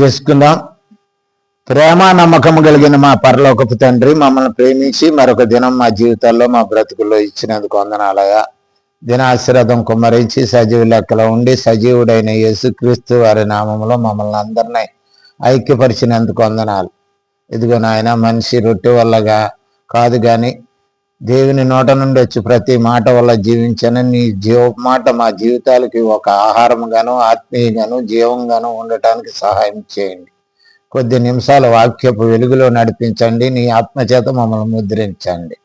చేసుకుందాం. ప్రేమ నమ్మకము కలిగిన మా పరలోకపు తండ్రి, మమ్మల్ని ప్రేమించి మరొక దినం మా జీవితాల్లో మా బ్రతుకుల్లో ఇచ్చినందుకు వందనాలయ్యా. దిన ఆశీర్వాదం కుమ్మరించి సజీవ లెక్కలో ఉండి సజీవుడైన యేసుక్రీస్తు వారి నామంలో మమ్మల్ని అందరినీ ఐక్యపరిచినందుకు వందనాలు. ఇదిగో నాయన, మనిషి రొట్టె వల్లగా కాదు కానీ దేవుని నోట నుండి వచ్చి ప్రతి మాట వల్ల జీవించని నీ మాట మా జీవితాలకి ఒక ఆహారంగాను ఆత్మీయంగాను జీవంగాను ఉండటానికి సహాయం చేయండి. కొద్ది నిమిషాల వాక్యపు వెలుగులో నడిపించండి. నీ ఆత్మచేత మమ్మల్ని ముద్రించండి.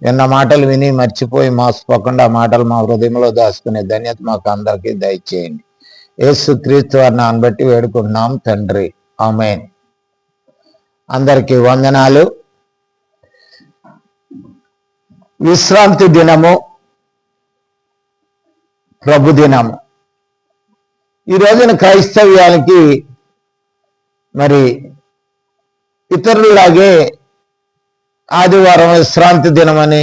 విన్న మాటలు విని మర్చిపోయి మోసపోకుండా ఆ మాటలు మా హృదయంలో దాచుకునే ధన్యత మాకు అందరికీ దయచేయండి. యేసుక్రీస్తు వారిని బట్టి వేడుకుంటున్నాం తండ్రి, ఆమేన్. అందరికీ వందనాలు. విశ్రాంతి దినము, ప్రభు దినము. ఈ రోజున క్రైస్తవ్యానికి మరి ఇతరులాగే ఆదివారం విశ్రాంతి దినమని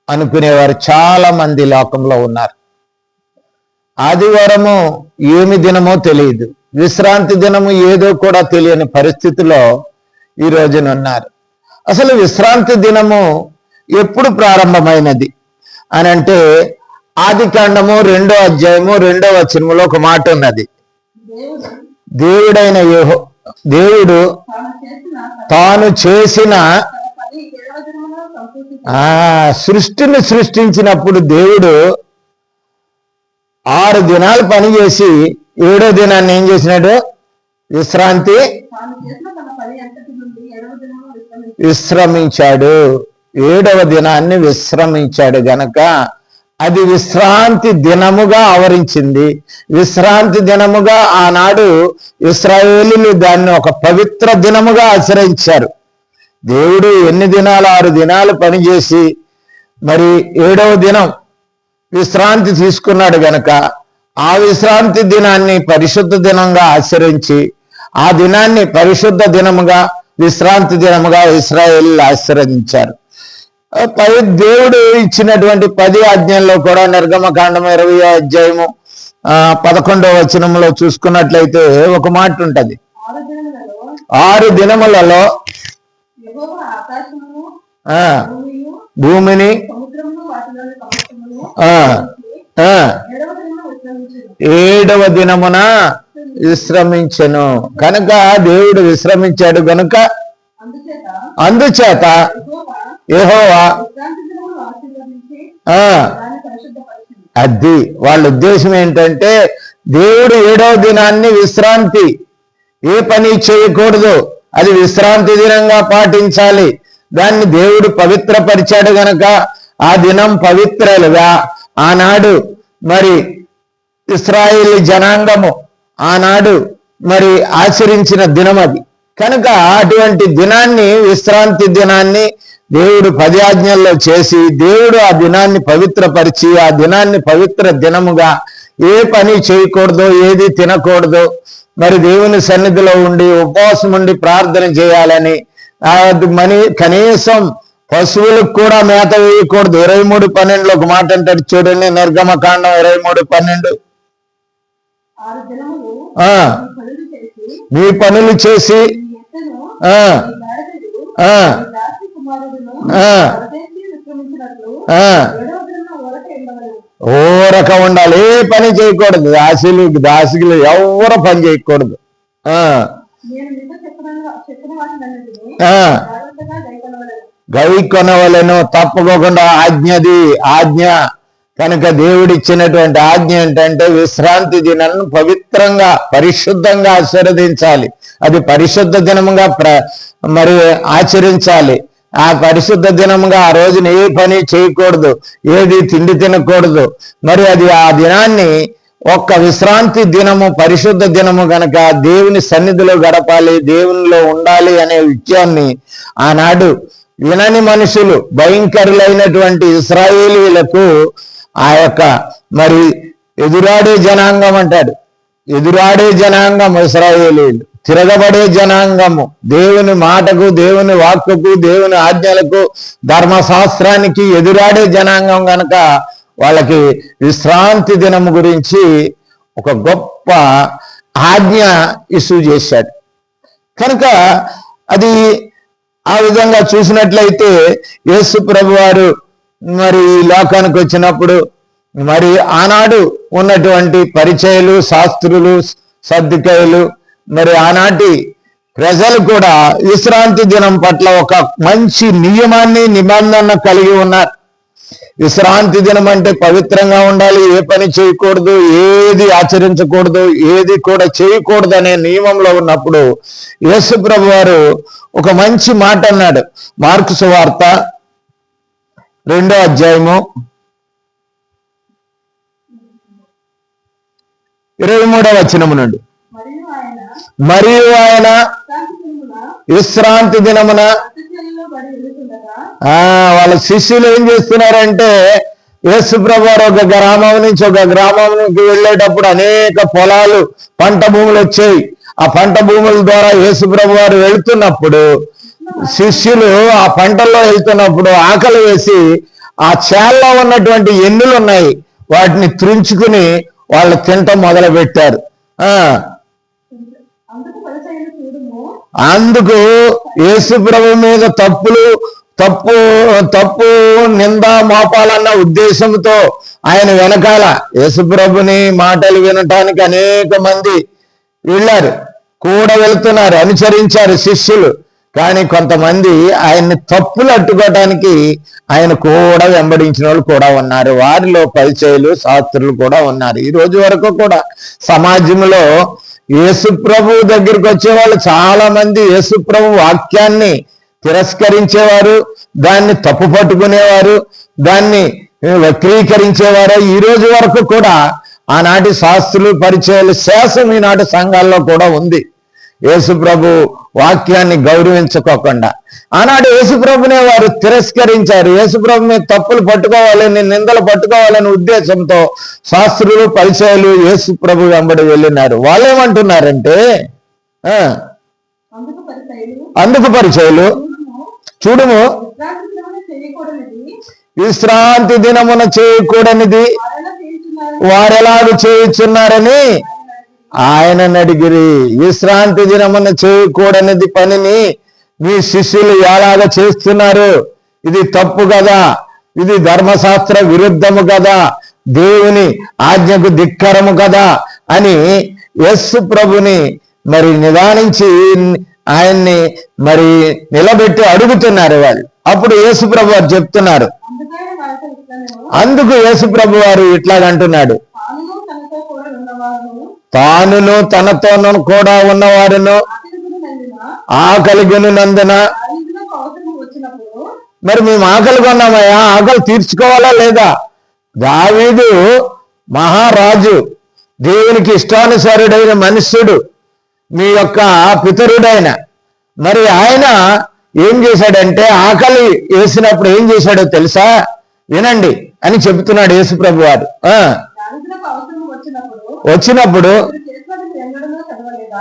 అనుకునేవారు చాలా మంది లోకంలో ఉన్నారు. ఆదివారము ఏమి దినమో తెలియదు, విశ్రాంతి దినము ఏదో కూడా తెలియని పరిస్థితిలో ఈ రోజున ఉన్నారు. అసలు విశ్రాంతి దినము ఎప్పుడు ప్రారంభమైనది అని అంటే ఆదికాండము 2వ అధ్యాయము 2వ వచనములో ఒక మాట ఉన్నది. దేవుడు తాను చేసిన సృష్టిని సృష్టించినప్పుడు దేవుడు 6 దినాలు పని చేసి 7వ దినాన్ని ఏం చేసినాడు? విశ్రమించాడు. 7వ దినాన్ని విశ్రమించాడు గనక అది విశ్రాంతి దినముగా ఆవరించింది. విశ్రాంతి దినముగా ఆనాడు ఇశ్రాయేలీయులు దాన్ని ఒక పవిత్ర దినముగా ఆచరించారు. దేవుడు ఎన్ని దినాలు? 6 దినాలు పనిచేసి మరి 7వ దినం విశ్రాంతి తీసుకున్నాడు గనక ఆ విశ్రాంతి దినాన్ని పరిశుద్ధ దినంగా ఆచరించి ఆ దినాన్ని పరిశుద్ధ దినముగా విశ్రాంతి దినముగా ఇశ్రాయేలీయులు ఆచరించారు. దేవుడు ఇచ్చినటువంటి 10 ఆజ్ఞల్లో కూడా నిర్గమకాండం 20వ అధ్యాయము 11వ వచనంలో చూసుకున్నట్లయితే ఒక మాట ఉంటది. 6 దినములలో భూమిని 7వ దినమున విశ్రమించెను. కనుక దేవుడు విశ్రమించాడు గనుక అందుచేత యెహోవా అది వాళ్ళ ఉద్దేశం ఏంటంటే దేవుడు 7వ దినాన్ని విశ్రాంతి, ఏ పని చేయకూడదు, అది విశ్రాంతి దినంగా పాటించాలి. దాన్ని దేవుడు పవిత్రపరిచాడు గనక ఆ దినం పవిత్రలుగా ఆనాడు మరి ఇశ్రాయేలు జనాంగము ఆనాడు మరి ఆచరించిన దినం అది. కనుక అటువంటి దినాన్ని, విశ్రాంతి దినాన్ని దేవుడు 10 ఆజ్ఞల్లో చేసి దేవుడు ఆ దినాన్ని పవిత్రపరిచి ఆ దినాన్ని పవిత్ర దినముగా ఏ పని చేయకూడదు, ఏది తినకూడదు, మరి దేవుని సన్నిధిలో ఉండి ఉపవాసం ఉండి ప్రార్థన చేయాలని, కనీసం పశువులకు కూడా మేత వేయకూడదు. 23:12 ఒక మాట అంటాడు చూడండి, నిర్గమకాండం 23:12. మీ పనులు చేసి ఊరక ఉండాలి, ఏ పని చేయకూడదు. దాసులు ఎవరు పని చేయకూడదు. గై కొనవలను, తప్పకోకుండా ఆజ్ఞ. కనుక దేవుడిచ్చినటువంటి ఆజ్ఞ ఏంటంటే విశ్రాంతి దినాన్ని పవిత్రంగా పరిశుద్ధంగా ఆశీర్వదించాలి. అది పరిశుద్ధ దినముగా మరి ఆచరించాలి. ఆ పరిశుద్ధ దినముగా ఆ రోజున ఏ పని చేయకూడదు, ఏది తిండి తినకూడదు. మరి అది ఆ దినాన్ని ఒక్క విశ్రాంతి దినము, పరిశుద్ధ దినము గనక దేవుని సన్నిధిలో గడపాలి, దేవునిలో ఉండాలి అనే విషయాన్ని ఆనాడు వినని మనుషులు, భయంకరులైనటువంటి ఇశ్రాయేలీయులకు ఆ యొక్క మరి ఎదురాడే జనాంగం అంటాడు. ఎదురాడే జనాంగం ఇశ్రాయేలీయులు, తిరగబడే జనాంగము. దేవుని మాటకు, దేవుని వాక్కుకు, దేవుని ఆజ్ఞలకు, ధర్మశాస్త్రానికి ఎదురాడే జనాంగం గనక వాళ్ళకి విశ్రాంతి దినము గురించి ఒక గొప్ప ఆజ్ఞ ఇష్యూ చేశాడు. కనుక అది ఆ విధంగా చూసినట్లయితే యేసు ప్రభు వారు మరి ఈ లోకానికి వచ్చినప్పుడు మరి ఆనాడు ఉన్నటువంటి పరిచయులు, శాస్త్రులు, సద్దుకయ్యులు, మరి ఆనాటి ప్రజలు కూడా విశ్రాంతి దినం పట్ల ఒక మంచి నియమాన్ని, నిబంధన కలిగి ఉన్నారు. విశ్రాంతి దినం అంటే పవిత్రంగా ఉండాలి, ఏ పని చేయకూడదు, ఏది ఆచరించకూడదు, ఏది కూడా చేయకూడదు అనే నియమంలో ఉన్నప్పుడు యేసు ప్రభు వారు ఒక మంచి మాట అన్నాడు. మార్కు సువార్త 2వ అధ్యాయము 23వ వచనము నుండి, మరియు ఆయన విశ్రాంతి దినమున వాళ్ళ శిష్యులు ఏం చేస్తున్నారంటే యేసు ప్రభు వారు ఒక గ్రామం నుంచి ఒక గ్రామానికి వెళ్ళేటప్పుడు అనేక పొలాలు, పంట భూములు వచ్చాయి. ఆ పంట భూముల ద్వారా యేసు ప్రభు వారు వెళ్తున్నప్పుడు శిష్యులు ఆ పంటల్లో వెళ్తున్నప్పుడు ఆకలి వేసి ఆ చేల్లో ఉన్నటువంటి ఎన్నులు ఉన్నాయి, వాటిని త్రుంచుకుని వాళ్ళు తినటం మొదలు పెట్టారు. అందుకు యేసు ప్రభు మీద తప్పు నింద మోపాలన్న ఉద్దేశంతో ఆయన వెనకాల యేసు ప్రభుని మాటలు వినటానికి అనేక మంది వెళ్ళారు, కూడా వెళ్తున్నారు, అనుసరించారు శిష్యులు. కానీ కొంతమంది ఆయన్ని తప్పులు అట్టుకోవటానికి ఆయన కూడా వెంబడించిన వాళ్ళు కూడా ఉన్నారు. వారిలో పరిచయులు, శాస్త్రులు కూడా ఉన్నారు. ఈ రోజు వరకు కూడా సమాజంలో యేసు ప్రభు దగ్గరికి వచ్చేవాళ్ళు చాలా మంది యేసు ప్రభు వాక్యాన్ని తిరస్కరించేవారు, దాన్ని తప్పు పట్టుకునేవారు, దాన్ని వక్రీకరించేవారు. ఈ రోజు వరకు కూడా ఆనాటి శాస్త్రులు, పరిచయాలు శేషం ఈనాటి సంఘాల్లో కూడా ఉంది. యేసు ప్రభు వాక్యాన్ని గౌరవించుకోకుండా ఆనాడు యేసు ప్రభునే వారు తిరస్కరించారు. యేసు ప్రభు మీద తప్పులు పట్టుకోవాలని, నిందలు పట్టుకోవాలని ఉద్దేశంతో శాస్త్రులు, పరిచయాలు యేసు ప్రభు వెంబడి వెళ్ళినారు. వాళ్ళు ఏమంటున్నారంటే అందుకు పరిచయాలు, చూడుము విశ్రాంతి దినమున చేయకూడనిది వారెలాగ చేయుచున్నారని ఆయనను అడిగిరి. విశ్రాంతి దినమున చేయకూడనిది పనిని మీ శిష్యులు ఎలాగ చేస్తున్నారు? ఇది తప్పు కదా, ఇది ధర్మశాస్త్ర విరుద్ధము కదా, దేవుని ఆజ్ఞకు ధిక్కరము కదా అని యేసు ప్రభుని మరి నిదానించి ఆయన్ని మరి నిలబెట్టి అడుగుతున్నారు వాళ్ళు. అప్పుడు యేసు ప్రభు వారు చెప్తున్నారు. అందుకు యేసు ప్రభు వారు ఇట్లాగంటున్నాడు, తానును తనతోనూ కూడా ఉన్నవారును ఆకలిగొనినందున, మరి మేము ఆకలి కొన్నామయ్యా, ఆకలి తీర్చుకోవాలా లేదా? దావీదు మహారాజు, దేవునికి ఇష్టానుసారుడైన మనుష్యుడు, మీ యొక్క పితరుడైన, మరి ఆయన ఏం చేశాడంటే ఆకలి వేసినప్పుడు ఏం చేశాడో తెలుసా? వినండి అని చెబుతున్నాడు యేసు ప్రభు వారు. వచ్చినప్పుడు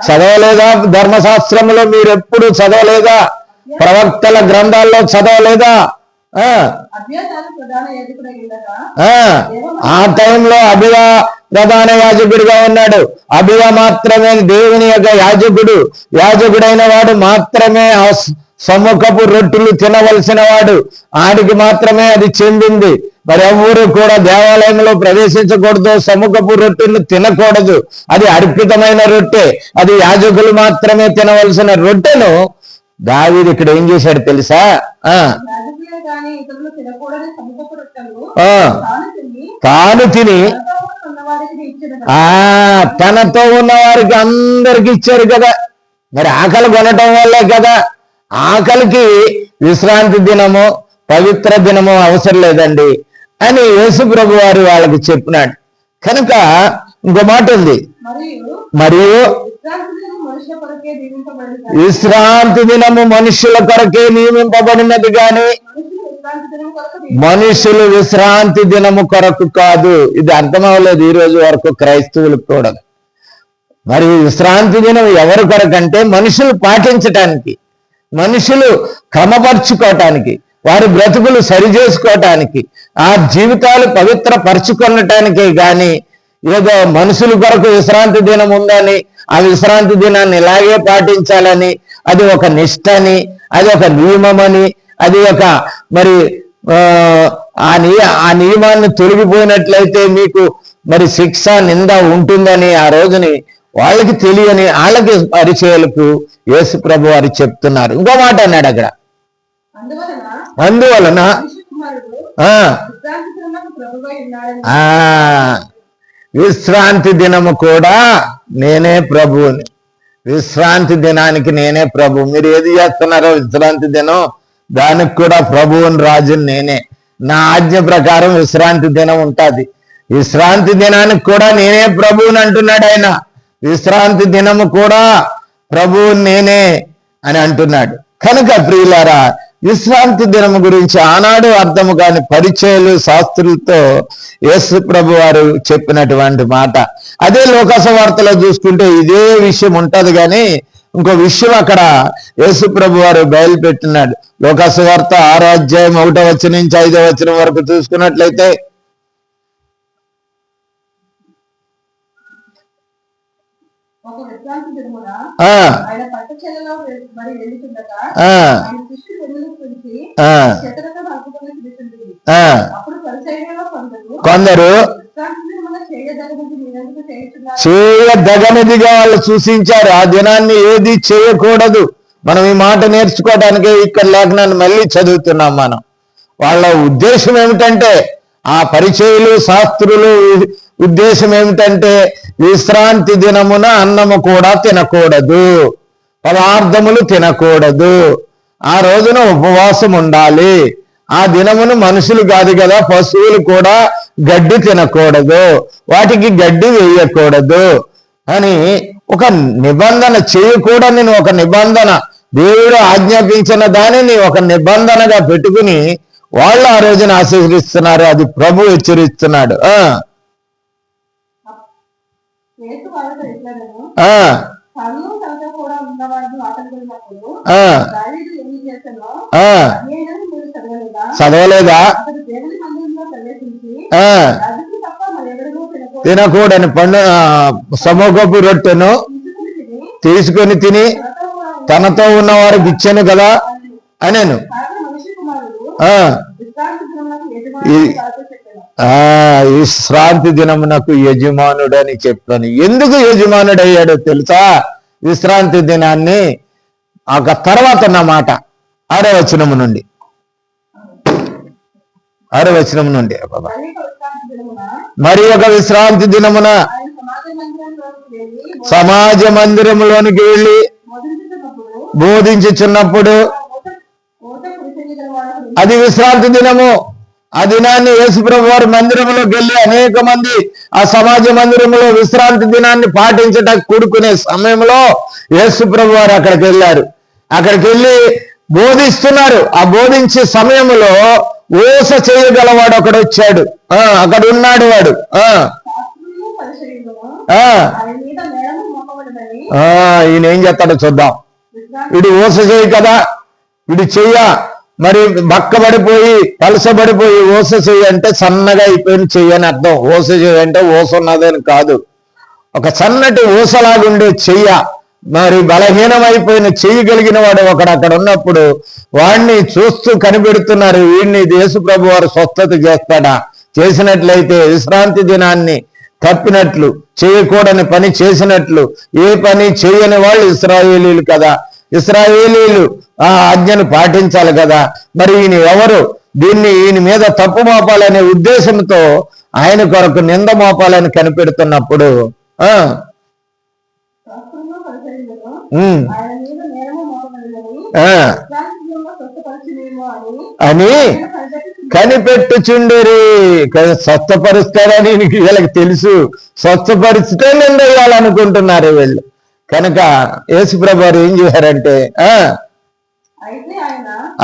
చదవలేదా? ధర్మశాస్త్రంలో మీరు ఎప్పుడు చదవలేదా? ప్రవక్తల గ్రంథాల్లో చదవలేదా? ఆ టైంలో అబియా ప్రధాన యాజకుడిగా ఉన్నాడు. అబియా మాత్రమే దేవుని యొక్క యాజకుడైన వాడు మాత్రమే ఆ సముఖపు రొట్టెలు తినవలసిన వాడు, ఆడికి మాత్రమే అది చెందింది. మరి ఎవరు కూడా దేవాలయంలో ప్రవేశించకూడదు, సముఖపు రొట్టెను తినకూడదు. అది అర్పితమైన రొట్టె, అది యాజకులు మాత్రమే తినవలసిన రొట్టెను దావీదు ఇక్కడ ఏం చేశాడు తెలుసా? తాను తిని తనతో ఉన్న వారికి అందరికి ఇచ్చారు కదా. మరి ఆకలి కొనటం వల్లే కదా. ఆకలికి విశ్రాంతి దినము, పవిత్ర దినము అవసరం లేదండి అని యేసు ప్రభు వారు వాళ్ళకి చెప్పినాడు. కనుక ఇంకో మాట ఉంది, మరియు విశ్రాంతి దినము మనుషుల కొరకే నియమింపబడినది గాని మనుషులు విశ్రాంతి దినము కొరకు కాదు. ఇది అర్థం అవ్వలేదు ఈ రోజు వరకు క్రైస్తవులకు కూడా. మరి విశ్రాంతి దినం ఎవరి కొరకంటే మనుషులు పాటించటానికి, మనుషులు క్రమపరుచుకోవటానికి, వారి బ్రతుకులు సరిచేసుకోవటానికి, ఆ జీవితాలు పవిత్ర పరుచుకొనటానికే గాని ఏదో మనుషుల కొరకు విశ్రాంతి దినం ఉందని, ఆ విశ్రాంతి దినాన్ని ఇలాగే పాటించాలని, అది ఒక నిష్టని, అది ఒక నియమమని, అది ఒక మరి ఆ నియమాన్ని తొలగిపోయినట్లయితే మీకు మరి శిక్ష నింద ఉంటుందని ఆ రోజుని వాళ్ళకి తెలియని వాళ్ళకి పరిచయాలకు యేసు ప్రభు వారు చెప్తున్నారు. ఇంకో మాట అన్నాడు అక్కడ, అందువలన విశ్రాంతి దినము కూడా నేనే ప్రభువుని. విశ్రాంతి దినానికి నేనే ప్రభు. మీరు ఏది చేస్తున్నారో విశ్రాంతి దినం, దానికి కూడా ప్రభువుని రాజుని నేనే. నా ఆజ్ఞ ప్రకారం విశ్రాంతి దినం ఉంటుంది. విశ్రాంతి దినానికి కూడా నేనే ప్రభువుని అంటున్నాడు ఆయన. విశ్రాంతి దినము కూడా ప్రభువుని నేనే అని అంటున్నాడు. కనుక ప్రియులారా, విశ్రాంతి దినము గురించి ఆనాడు అర్థము కాని పరిచయాలు శాస్త్రులతో యేసు ప్రభు వారు చెప్పినటువంటి మాట. అదే లోకాసు వార్తలో చూసుకుంటే ఇదే విషయం ఉంటది, కానీ ఇంకో విషయం అక్కడ యేసు ప్రభు వారు బయలుపెట్టినాడు. లోకాసు వార్త 6వ అధ్యాయం 1వ వచనం నుంచి 5వ వచనం వరకు చూసుకున్నట్లయితే, కొందరు చేయదగనిదిగా వాళ్ళు సూచించారు. ఆ దినాన్ని ఏది చేయకూడదు. మనం ఈ మాట నేర్చుకోవడానికే ఇక్కడ లేఖనాన్ని మళ్ళీ చదువుతున్నాం. మనం వాళ్ళ ఉద్దేశం ఏమిటంటే, ఆ పరిచయులు శాస్త్రులు ఉద్దేశం ఏమిటంటే, విశ్రాంతి దినమున అన్నము కూడా తినకూడదు, పదార్థములు తినకూడదు, ఆ రోజున ఉపవాసం ఉండాలి, ఆ దినమును మనుషులు కాదు కదా పశువులు కూడా గడ్డి తినకూడదు, వాటికి గడ్డి వేయకూడదు అని ఒక నిబంధన, చేయకూడని ఒక నిబంధన, దేవుడు ఆజ్ఞాపించిన దానిని ఒక నిబంధనగా పెట్టుకుని వాళ్ళు ఆ రోజున ఆశీర్వదిస్తున్నారు. అది ప్రభు హెచ్చరిస్తున్నాడు. చదవలేదా? తినకూడని పండు సమూహపు రొట్టెను తీసుకొని తిని తనతో ఉన్న వారికి ఇచ్చాను కదా అనేను. విశ్రాంతి దినమునకు యజమానుడు అని చెప్పాను. ఎందుకు యజమానుడు అయ్యాడో తెలుసా? విశ్రాంతి దినాన్ని ఆ తర్వాత అన్నమాట 6వ వచనం నుండి మరి ఒక విశ్రాంతి దినమున సమాజ మందిరంలోనికి వెళ్ళి బోధించుచున్నప్పుడు, అది విశ్రాంతి దినము. ఆ దినాన్ని యేసుప్రభు వారి మందిరంలోకి వెళ్ళి అనేక మంది ఆ సమాజ మందిరంలో విశ్రాంతి దినాన్ని పాటించడానికి కూడుకునే సమయంలో యేసుప్రభు వారు అక్కడికి వెళ్ళారు. అక్కడికి వెళ్ళి బోధిస్తున్నారు. ఆ బోధించే సమయంలో ఊస చేయగలవాడు ఒకడు వచ్చాడు. అక్కడ ఉన్నాడు వాడు. ఈయన ఏం చేస్తాడో చూద్దాం. వీడు ఊస చేయి కదా, వీడు చెయ్య మరి బక్కబడిపోయి పలసబడిపోయి, ఊస చెయ్యి అంటే సన్నగా అయిపోయిన చెయ్యి అని అర్థం. ఊస చెయ్యి అంటే ఊస ఉన్నదని కాదు, ఒక సన్నటి ఊసలాగుండే చెయ్య, మరి బలహీనమైపోయిన చెయ్యి కలిగిన వాడు ఒకడు అక్కడ ఉన్నప్పుడు వాడిని చూస్తూ కనిపెడుతున్నారు. వీడిని యేసు ప్రభు వారు స్వస్థత చేస్తాడా? చేసినట్లయితే విశ్రాంతి దినాన్ని తప్పినట్లు, చేయకూడని పని చేసినట్లు, ఏ పని చేయని వాళ్ళు ఇశ్రాయేలీలు కదా, ఇశ్రాయేలీలు ఆ ఆజ్ఞను పాటించాలి కదా. మరి ఈయన ఎవరు? ఈయన మీద తప్పు మోపాలనే ఉద్దేశంతో ఆయన కొరకు నింద మోపాలని కనిపెడుతున్నప్పుడు అని కనిపెట్టుచుండేరి. స్వస్థపరుస్తారని వీళ్ళకి తెలుసు, స్వస్థపరిస్తే నింద వేయాలనుకుంటున్నారు వీళ్ళు. కనుక యేసుప్రభు వారు ఏం చేశారంటే,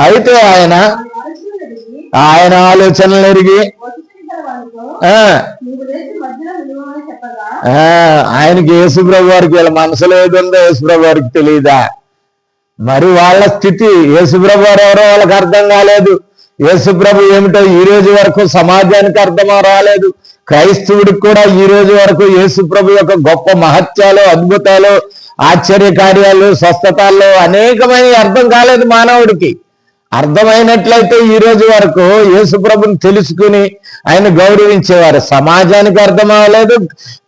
అయితే ఆయన ఆలోచనలు ఎరిగి ఆయనకి యేసుప్రభు వారికి వీళ్ళ మనసులో ఏదుందో యేసుప్రభు వారికి తెలియదా? మరి వాళ్ళ స్థితి యేసుప్రభు వారు ఎవరో వాళ్ళకి అర్థం కాలేదు. యేసు ప్రభు ఏమిటో ఈ రోజు వరకు సమాజానికి అర్థం రాలేదు. క్రైస్తవుడికి కూడా ఈ రోజు వరకు యేసు ప్రభు యొక్క గొప్ప మహత్యాలు, అద్భుతాలు, ఆశ్చర్య కార్యాలు, స్వస్థతాల్లో అనేకమైన అర్థం కాలేదు మానవుడికి. అర్థమైనట్లయితే ఈ రోజు వరకు యేసు ప్రభుని తెలుసుకుని ఆయన గౌరవించేవారు. సమాజానికి అర్థం అవ్వలేదు,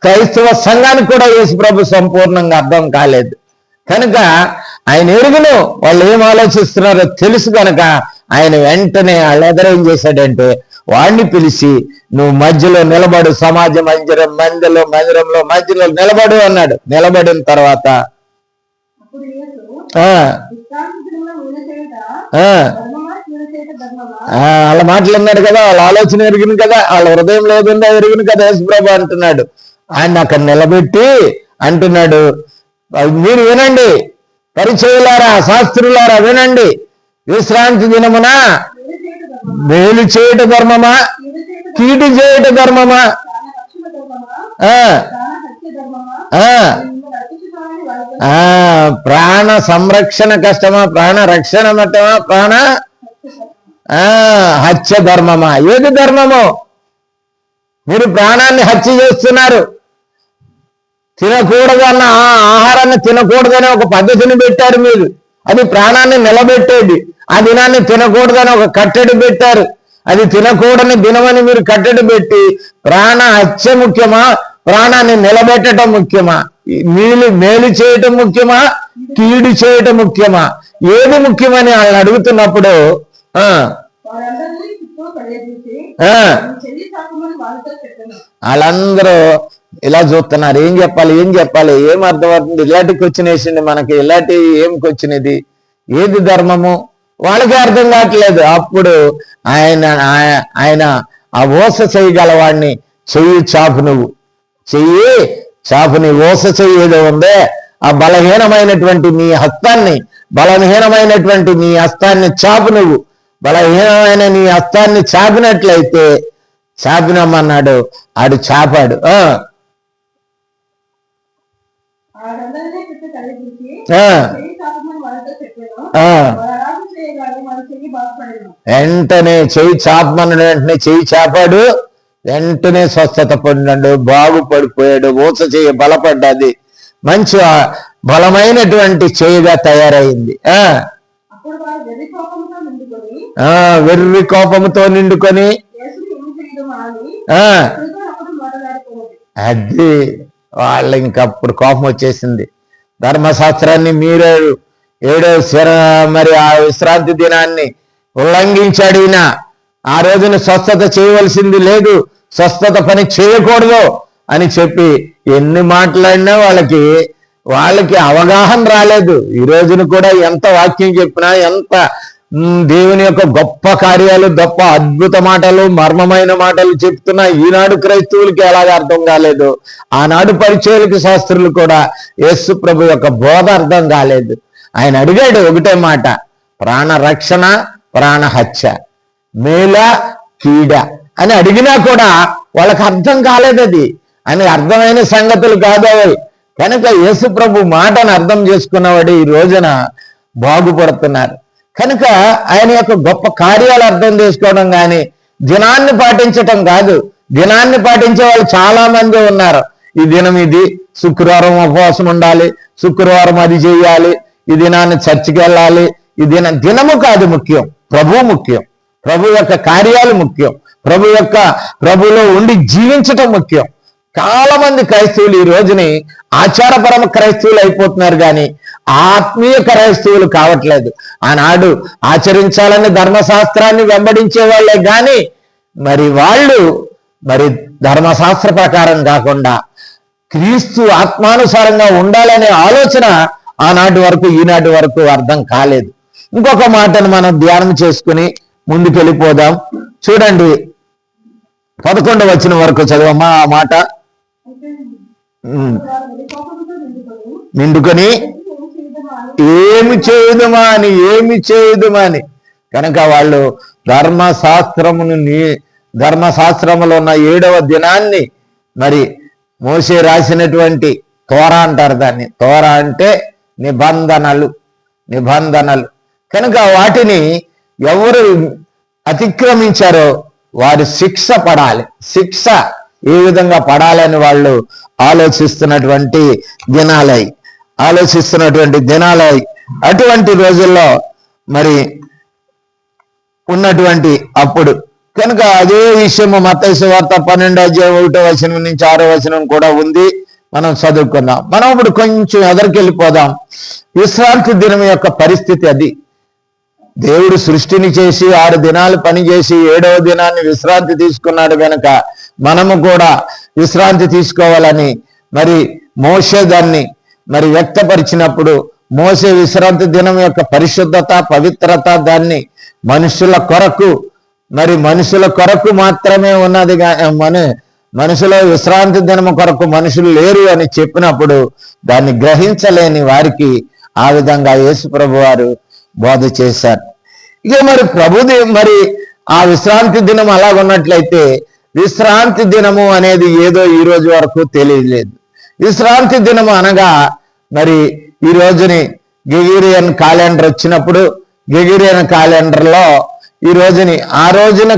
క్రైస్తవ సంఘానికి కూడా యేసు ప్రభు సంపూర్ణంగా అర్థం కాలేదు. కనుక ఆయన ఎరుగును వాళ్ళు ఏం ఆలోచిస్తున్నారో తెలుసు కనుక ఆయన వెంటనే వాళ్ళ ఎదురు ఏం చేశాడంటే వాడిని పిలిచి, నువ్వు మధ్యలో నిలబడు, సమాజ మందిరంలో మధ్యలో నిలబడు అన్నాడు. నిలబడిన తర్వాత వాళ్ళ మాటలు అన్నాడు కదా, వాళ్ళ ఆలోచన ఎరిగింది కదా, వాళ్ళ హృదయం లేకుండా ఎరిగింది కదా యేసుప్రభు అంటున్నాడు. ఆయన అక్కడ నిలబెట్టి అంటున్నాడు, మీరు వినండి, పరిచయులారా, శాస్త్రులారా వినండి, విశ్రాంతి దినమున మేలు చేయట ధర్మమా, కీడు చేయట ధర్మమా, ప్రాణ సంరక్షణ కష్టమా, ప్రాణ రక్షణ మట్టమా, ప్రాణ హత్య ధర్మమా? ఏది ధర్మము? మీరు ప్రాణాన్ని హత్య చేస్తున్నారు. తినకూడదన్న ఆహారాన్ని తినకూడదని ఒక పద్ధతిని పెట్టారు మీరు, అది ప్రాణాన్ని నిలబెట్టేది. ఆ దినాన్ని తినకూడదని ఒక కట్టడి పెట్టారు, అది తినకూడని దినమని మీరు కట్టడి పెట్టి ప్రాణ హత్య ముఖ్యమా, ప్రాణాన్ని నిలబెట్టడం ముఖ్యమా? మేలు చేయటం ముఖ్యమా, కీడు చేయటం ముఖ్యమా? ఏది ముఖ్యమని వాళ్ళని అడుగుతున్నప్పుడు వాళ్ళందరూ ఇలా చూస్తున్నారు. ఏం చెప్పాలి, ఏం అర్థమవుతుంది? ఇలాంటికి వచ్చినేసింది మనకి, ఇలాంటి ఏమికి వచ్చినది, ఏది ధర్మము వాళ్ళకి అర్థం కావట్లేదు. అప్పుడు ఆయన ఆ ఓస చేయగలవాడిని, చెయ్యి చాపు, నువ్వు చెయ్యి చాపు, నీ ఓస చెయ్యి ఏదో ఉందే ఆ బలహీనమైనటువంటి నీ హస్తాన్ని చాపు, నువ్వు బలహీనమైన నీ హస్తాన్ని చాపినట్లయితే చాపినమ్మన్నాడు. ఆడు చాపాడు. వెంటనే చెయ్యి చాపమన్నాడు, వెంటనే చెయ్యి చాపాడు, వెంటనే స్వస్థత పొందాడు, బాగుపడిపోయాడు. ఊస చెయ్యి బలపడ్డది, మంచి బలమైనటువంటి చెయ్యిగా తయారైంది. వెర్రి కోపంతో నిండుకొని అది వాళ్ళ ఇంకప్పుడు కోపం వచ్చేసింది. ధర్మశాస్త్రాన్ని మీరు మరి ఆ విశ్రాంతి దినాన్ని ఉల్లంఘించాడు ఈయన. ఆ రోజున స్వస్థత చేయవలసింది లేదు, స్వస్థత పని చేయకూడదు అని చెప్పి ఎన్ని మాట్లాడినా వాళ్ళకి అవగాహన రాలేదు. ఈ రోజున కూడా ఎంత వాక్యం చెప్పినా, ఎంత దేవుని యొక్క గొప్ప కార్యాలు, గొప్ప అద్భుత మాటలు, మర్మమైన మాటలు చెప్తున్నా ఈనాడు క్రైస్తవులకి ఎలాగ అర్థం కాలేదు, ఆనాడు పరిచయులకి శాస్త్రులు కూడా యేసు ప్రభు యొక్క బోధ అర్థం కాలేదు. ఆయన అడిగాడు ఒకటే మాట, ప్రాణ రక్షణ, ప్రాణ హత్య, మేల కీడ అని అడిగినా కూడా వాళ్ళకి అర్థం కాలేదు. అది అని అర్థమైన సంగతులు కాదు అవి. కనుక యేసు ప్రభు మాటను అర్థం చేసుకున్నవాడు ఈ రోజున బాగుపడుతున్నారు. కనుక ఆయన యొక్క గొప్ప కార్యాలు అర్థం చేసుకోవడం కానీ దినాన్ని పాటించటం కాదు. దినాన్ని పాటించే వాళ్ళు చాలా మంది ఉన్నారు. ఈ దినం ఇది, శుక్రవారం ఉపవాసం ఉండాలి, శుక్రవారం అది చేయాలి, ఈ దినాన్ని చర్చికి వెళ్ళాలి. ఈ దినము కాదు ముఖ్యం, ప్రభువు ముఖ్యం, ప్రభు యొక్క కార్యాలు ముఖ్యం, ప్రభులో ఉండి జీవించటం ముఖ్యం. చాలా మంది క్రైస్తవులు ఈ రోజుని ఆచారపరమ క్రైస్తవులు అయిపోతున్నారు కానీ ఆత్మీయ క్రైస్తవులు కావట్లేదు. ఆనాడు ఆచరించాలని ధర్మశాస్త్రాన్ని వెంబడించే వాళ్ళే కానీ వాళ్ళు ధర్మశాస్త్ర ప్రకారం కాకుండా క్రీస్తు ఆత్మానుసారంగా ఉండాలనే ఆలోచన ఆనాటి వరకు ఈనాటి వరకు అర్థం కాలేదు. ఇంకొక మాటను మనం ధ్యానం చేసుకుని ముందుకెళ్ళిపోదాం. చూడండి, 11వ వచనం వరకు చదవమ్మా ఆ మాట. నిండుకొని ఏమి చేయుదుమా అని. కనుక వాళ్ళు ధర్మశాస్త్రములో ఉన్న 7వ దినాన్ని మరి మోషే రాసినటువంటి తోరా అంటారు దాన్ని. తోరా అంటే నిబంధనలు. కనుక వాటిని ఎవరు అతిక్రమించారో వారు శిక్ష పడాలి. శిక్ష ఏ విధంగా పడాలని వాళ్ళు ఆలోచిస్తున్నటువంటి దినాలై అటువంటి రోజుల్లో మరి ఉన్నటువంటి అప్పుడు కనుక అదే విషయము మత్తయి సువార్త 12:1 నుంచి 6 కూడా ఉంది. మనం చదువుకుందాం. మనం ఇప్పుడు కొంచెం ఎదరికెళ్ళిపోదాం. విశ్రాంతి దినం యొక్క పరిస్థితి అది. దేవుడు సృష్టిని చేసి 6 దినాలు పనిచేసి 7వ దినాన్ని విశ్రాంతి తీసుకున్నాడు కనుక మనము కూడా విశ్రాంతి తీసుకోవాలని మరి మోషే దాన్ని మరి వ్యక్తపరిచినప్పుడు, మోషే విశ్రాంతి దినం యొక్క పరిశుద్ధత, పవిత్రత దాన్ని మనుషుల కొరకు మాత్రమే ఉన్నది. మనుషుల విశ్రాంతి దినము కొరకు మనుషులు లేరు అని చెప్పినప్పుడు దాన్ని గ్రహించలేని వారికి ఆ విధంగా యేసు ప్రభు వారు బోధ చేశారు. ఇక మరి ఆ విశ్రాంతి దినం అలాగున్నట్లయితే విశ్రాంతి దినము అనేది ఏదో ఈ రోజు వరకు తెలియలేదు. విశ్రాంతి దినము అనగా మరి ఈ రోజుని గెగిరియన్ క్యాలెండర్ వచ్చినప్పుడు గెగిరియన్ క్యాలెండర్లో ఈ రోజుని ఆ రోజున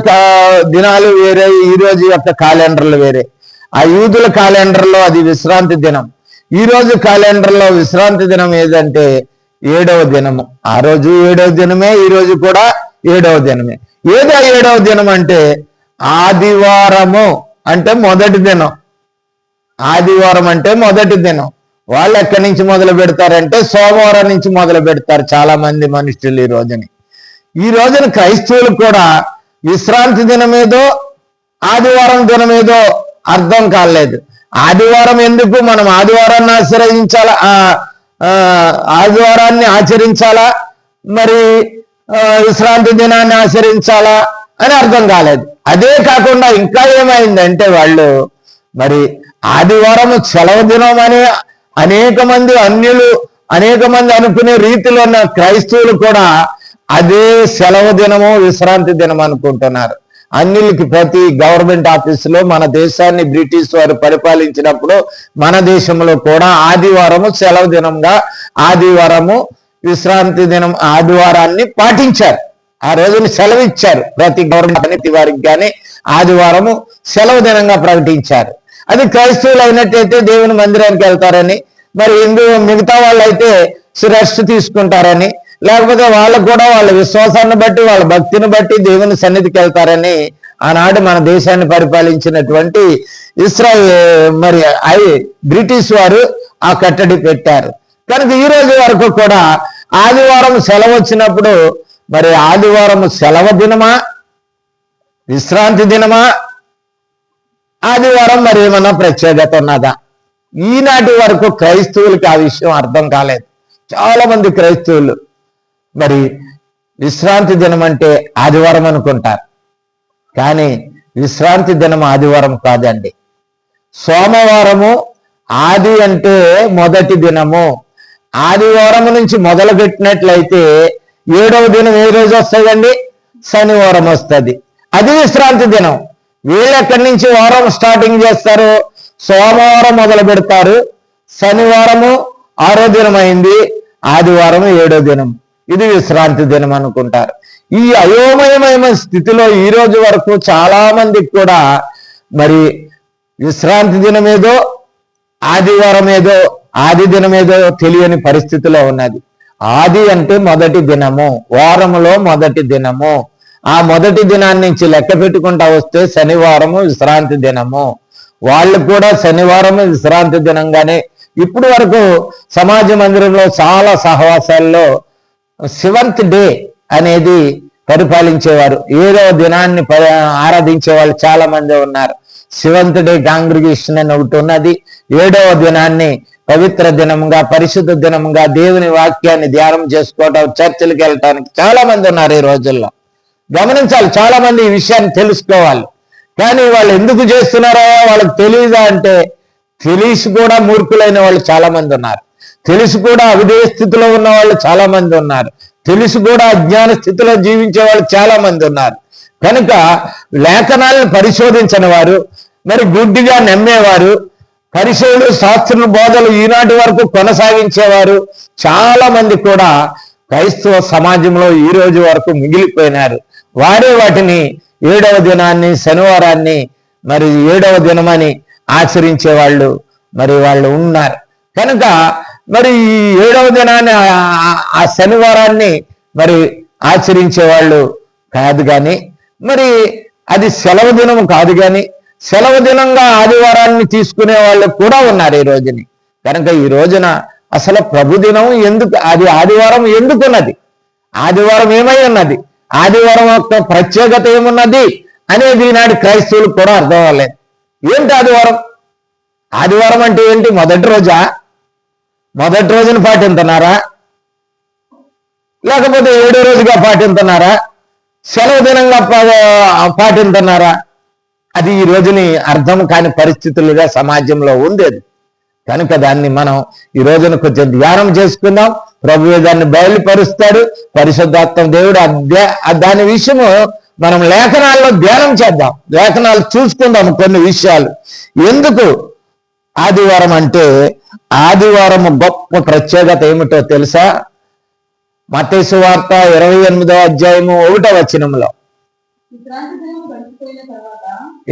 దినాలు వేరే, ఈ రోజు యొక్క క్యాలెండర్లు వేరే. ఆ యూదుల క్యాలెండర్లో అది విశ్రాంతి దినం. ఈ రోజు క్యాలెండర్లో విశ్రాంతి దినం ఏదంటే 7వ దినము. ఆ రోజు 7వ దినమే, ఈ రోజు కూడా 7వ దినమే. ఏదో 7వ దినం అంటే ఆదివారము అంటే మొదటి దినం. ఆదివారం అంటే మొదటి దినం. వాళ్ళు ఎక్కడి నుంచి మొదలు పెడతారంటే సోమవారం నుంచి మొదలు పెడతారు చాలా మంది మనుషులు. ఈ రోజున క్రైస్తవులు కూడా విశ్రాంతి దినమేదో ఆదివారం దినమేదో అర్థం కాలేదు. ఆదివారం ఎందుకు మనం ఆదివారాన్ని ఆదివారాన్ని ఆచరించాలా, మరి విశ్రాంతి దినాన్ని ఆచరించాలా అని అర్థం కాలేదు. అదే కాకుండా ఇంకా ఏమైందంటే వాళ్ళు మరి ఆదివారం సెలవు దినం అని అనేక మంది అనుకునే రీతిలో ఉన్న క్రైస్తవులు కూడా అదే సెలవు దినము విశ్రాంతి దినం అనుకుంటున్నారు. అన్నిలకి ప్రతి గవర్నమెంట్ ఆఫీసులో మన దేశాన్ని బ్రిటిష్ వారు పరిపాలించినప్పుడు మన దేశంలో కూడా ఆదివారము సెలవు దినంగా ఆదివారము విశ్రాంతి దినం ఆదివారాన్ని పాటించారు. ఆ రోజుని సెలవు ఇచ్చారు. ప్రతి గవర్నమెంట్ వారికి కానీ ఆదివారము సెలవు దినంగా ప్రకటించారు. అది క్రైస్తవులు అయినట్టయితే దేవుని మందిరానికి వెళ్తారని, మరి మిగతా వాళ్ళు అయితే రెస్ట్ తీసుకుంటారని, లేకపోతే వాళ్ళకు కూడా వాళ్ళ విశ్వాసాన్ని బట్టి వాళ్ళ భక్తిని బట్టి దేవుని సన్నిధికి వెళ్తారని ఆనాడు మన దేశాన్ని పరిపాలించినటువంటి బ్రిటిష్ వారు ఆ కట్టడి పెట్టారు. కనుక ఈ రోజు వరకు కూడా ఆదివారం సెలవు వచ్చినప్పుడు మరి ఆదివారం సెలవు దినమా విశ్రాంతి దినమా, ఆదివారం మరి ఏమన్నా ప్రత్యేకత ఉన్నదా? ఈనాటి వరకు క్రైస్తవులకి ఆ విషయం అర్థం కాలేదు. చాలా మంది క్రైస్తవులు మరి విశ్రాంతి దినం అంటే ఆదివారం అనుకుంటారు. కానీ విశ్రాంతి దినం ఆదివారం కాదండి. సోమవారము ఆది అంటే మొదటి దినము. ఆదివారం నుంచి మొదలు పెట్టినట్లయితే 7వ దినం ఏ రోజు వస్తుందండి? శనివారం వస్తుంది. అది విశ్రాంతి దినం. వీళ్ళు ఎక్కడి నుంచి వారం స్టార్టింగ్ చేస్తారు? సోమవారం మొదలు పెడతారు, శనివారము 6వ దినం అయింది, ఆదివారం 7వ దినం. ఇది విశ్రాంతి దినం అనుకుంటారు. ఈ అయోమయమైన స్థితిలో ఈ రోజు వరకు చాలా మందికి కూడా మరి విశ్రాంతి దినమేదో ఆదివారం ఏదో ఆది దినమేదో తెలియని పరిస్థితిలో ఉన్నది. ఆది అంటే మొదటి దినము, వారములో మొదటి దినము. ఆ మొదటి దినాన్ని నుంచి లెక్క పెట్టుకుంటా వస్తే శనివారము విశ్రాంతి దినము. వాళ్ళు కూడా శనివారము విశ్రాంతి దినంగానే ఇప్పుడు వరకు సమాజ మందిరంలో చాలా సహవాసాల్లో 7th డే అనేది పరిపాలించేవారు. 7వ దినాన్ని ఆరాధించే వాళ్ళు చాలా మంది ఉన్నారు. 7th డే కాంగ్రిగేషన్ అని ఒకటి ఉన్నది. 7వ దినాన్ని పవిత్ర దినంగా, పరిశుద్ధ దినంగా దేవుని వాక్యాన్ని ధ్యానం చేసుకోవటం, చర్చలకు వెళ్ళటానికి చాలా మంది ఉన్నారు ఈ రోజుల్లో. గమనించాలి, చాలా మంది ఈ విషయాన్ని తెలుసుకోవాలి. కానీ వాళ్ళు ఎందుకు చేస్తున్నారో వాళ్ళకి తెలియదా అంటే తెలిసి కూడా మూర్ఖులైన వాళ్ళు చాలా మంది ఉన్నారు. తెలిసి కూడా అవిధేయ స్థితిలో ఉన్న వాళ్ళు చాలా మంది ఉన్నారు. తెలిసి కూడా అజ్ఞాన స్థితిలో జీవించే వాళ్ళు చాలా మంది ఉన్నారు. కనుక లేఖనాలను పరిశోధించని వారు, మరి గుడ్డిగా నమ్మేవారు, పరిశీలు శాస్త్ర బోధలు ఈనాటి వరకు కొనసాగించేవారు చాలా మంది కూడా క్రైస్తవ సమాజంలో ఈ రోజు వరకు మిగిలిపోయినారు. వాడే వాటిని 7వ దినాన్ని శనివారాన్ని మరి 7వ దినమని ఆచరించే వాళ్ళు మరి వాళ్ళు ఉన్నారు. కనుక మరి ఈ 7వ దినాన్ని ఆ శనివారాన్ని మరి ఆచరించే వాళ్ళు కాదు, కానీ మరి అది సెలవు దినం కాదు, కానీ సెలవు దినంగా ఆదివారాన్ని తీసుకునే వాళ్ళు కూడా ఉన్నారు ఈ రోజుని. కనుక ఈ రోజున అసలు ప్రభుదినం ఎందుకు, అది ఆదివారం ఎందుకున్నది, ఆదివారం ఏమై ఉన్నది, ఆదివారం యొక్క ప్రత్యేకత ఏమున్నది అనేది ఈనాడు క్రైస్తవులకు కూడా అర్థం అవ్వలేదు. ఏంటి ఆదివారం? ఆదివారం అంటే ఏంటి? మొదటి రోజా? మొదటి రోజున పాటిస్తున్నారా? లేకపోతే 7వ రోజుగా పాటిస్తున్నారా? సెలవు దినంగా పాటిస్తున్నారా? అది ఈ రోజుని అర్థం కాని పరిస్థితులుగా సమాజంలో ఉండేది. కనుక దాన్ని మనం ఈ రోజున కొంచెం ధ్యానం చేసుకుందాం. ప్రభువే దాన్ని బయలుపరుస్తాడు. పరిశుద్ధాత్మ దేవుడు దాని విషయము మనం లేఖనాల్లో ధ్యానం చేద్దాం, లేఖనాలు చూసుకుందాం కొన్ని విషయాలు. ఎందుకు ఆదివారం అంటే, ఆదివారం గొప్ప ప్రత్యేకత ఏమిటో తెలుసా? మత్తయి సువార్త 28వ అధ్యాయము 1వ వచనంలో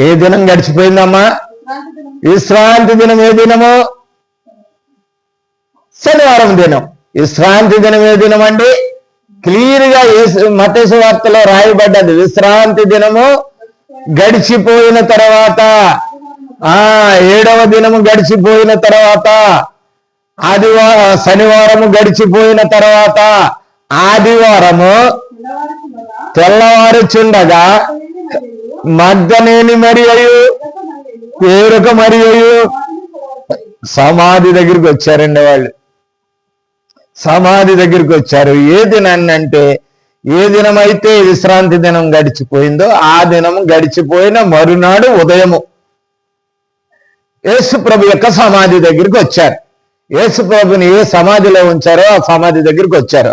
ఏ దినం గడిచిపోయిందమ్మా? విశ్రాంతి దినం. ఏ దినము? శనివారం దినం. విశ్రాంతి దినం ఏ దినం అండి? క్లియర్ గా మత్తయి సువార్తలో రాయబడ్డది. విశ్రాంతి దినము గడిచిపోయిన తర్వాత, 7వ దినము గడిచిపోయిన తర్వాత, శనివారము గడిచిపోయిన తర్వాత, ఆదివారము తెల్లవారుచుండగా మగ్దలేని మరియు వేరొక మరియు సమాధి దగ్గరికి వచ్చారండి. వాళ్ళు సమాధి దగ్గరికి వచ్చారు. ఏ దినాన్ని అంటే, ఏ దినమైతే విశ్రాంతి దినం గడిచిపోయిందో ఆ దినము గడిచిపోయిన మరునాడు ఉదయము యేసు ప్రభు యొక్క సమాధి దగ్గరికి వచ్చారు. యేసు ప్రభుని ఏ సమాధిలో ఉంచారో ఆ సమాధి దగ్గరికి వచ్చారు.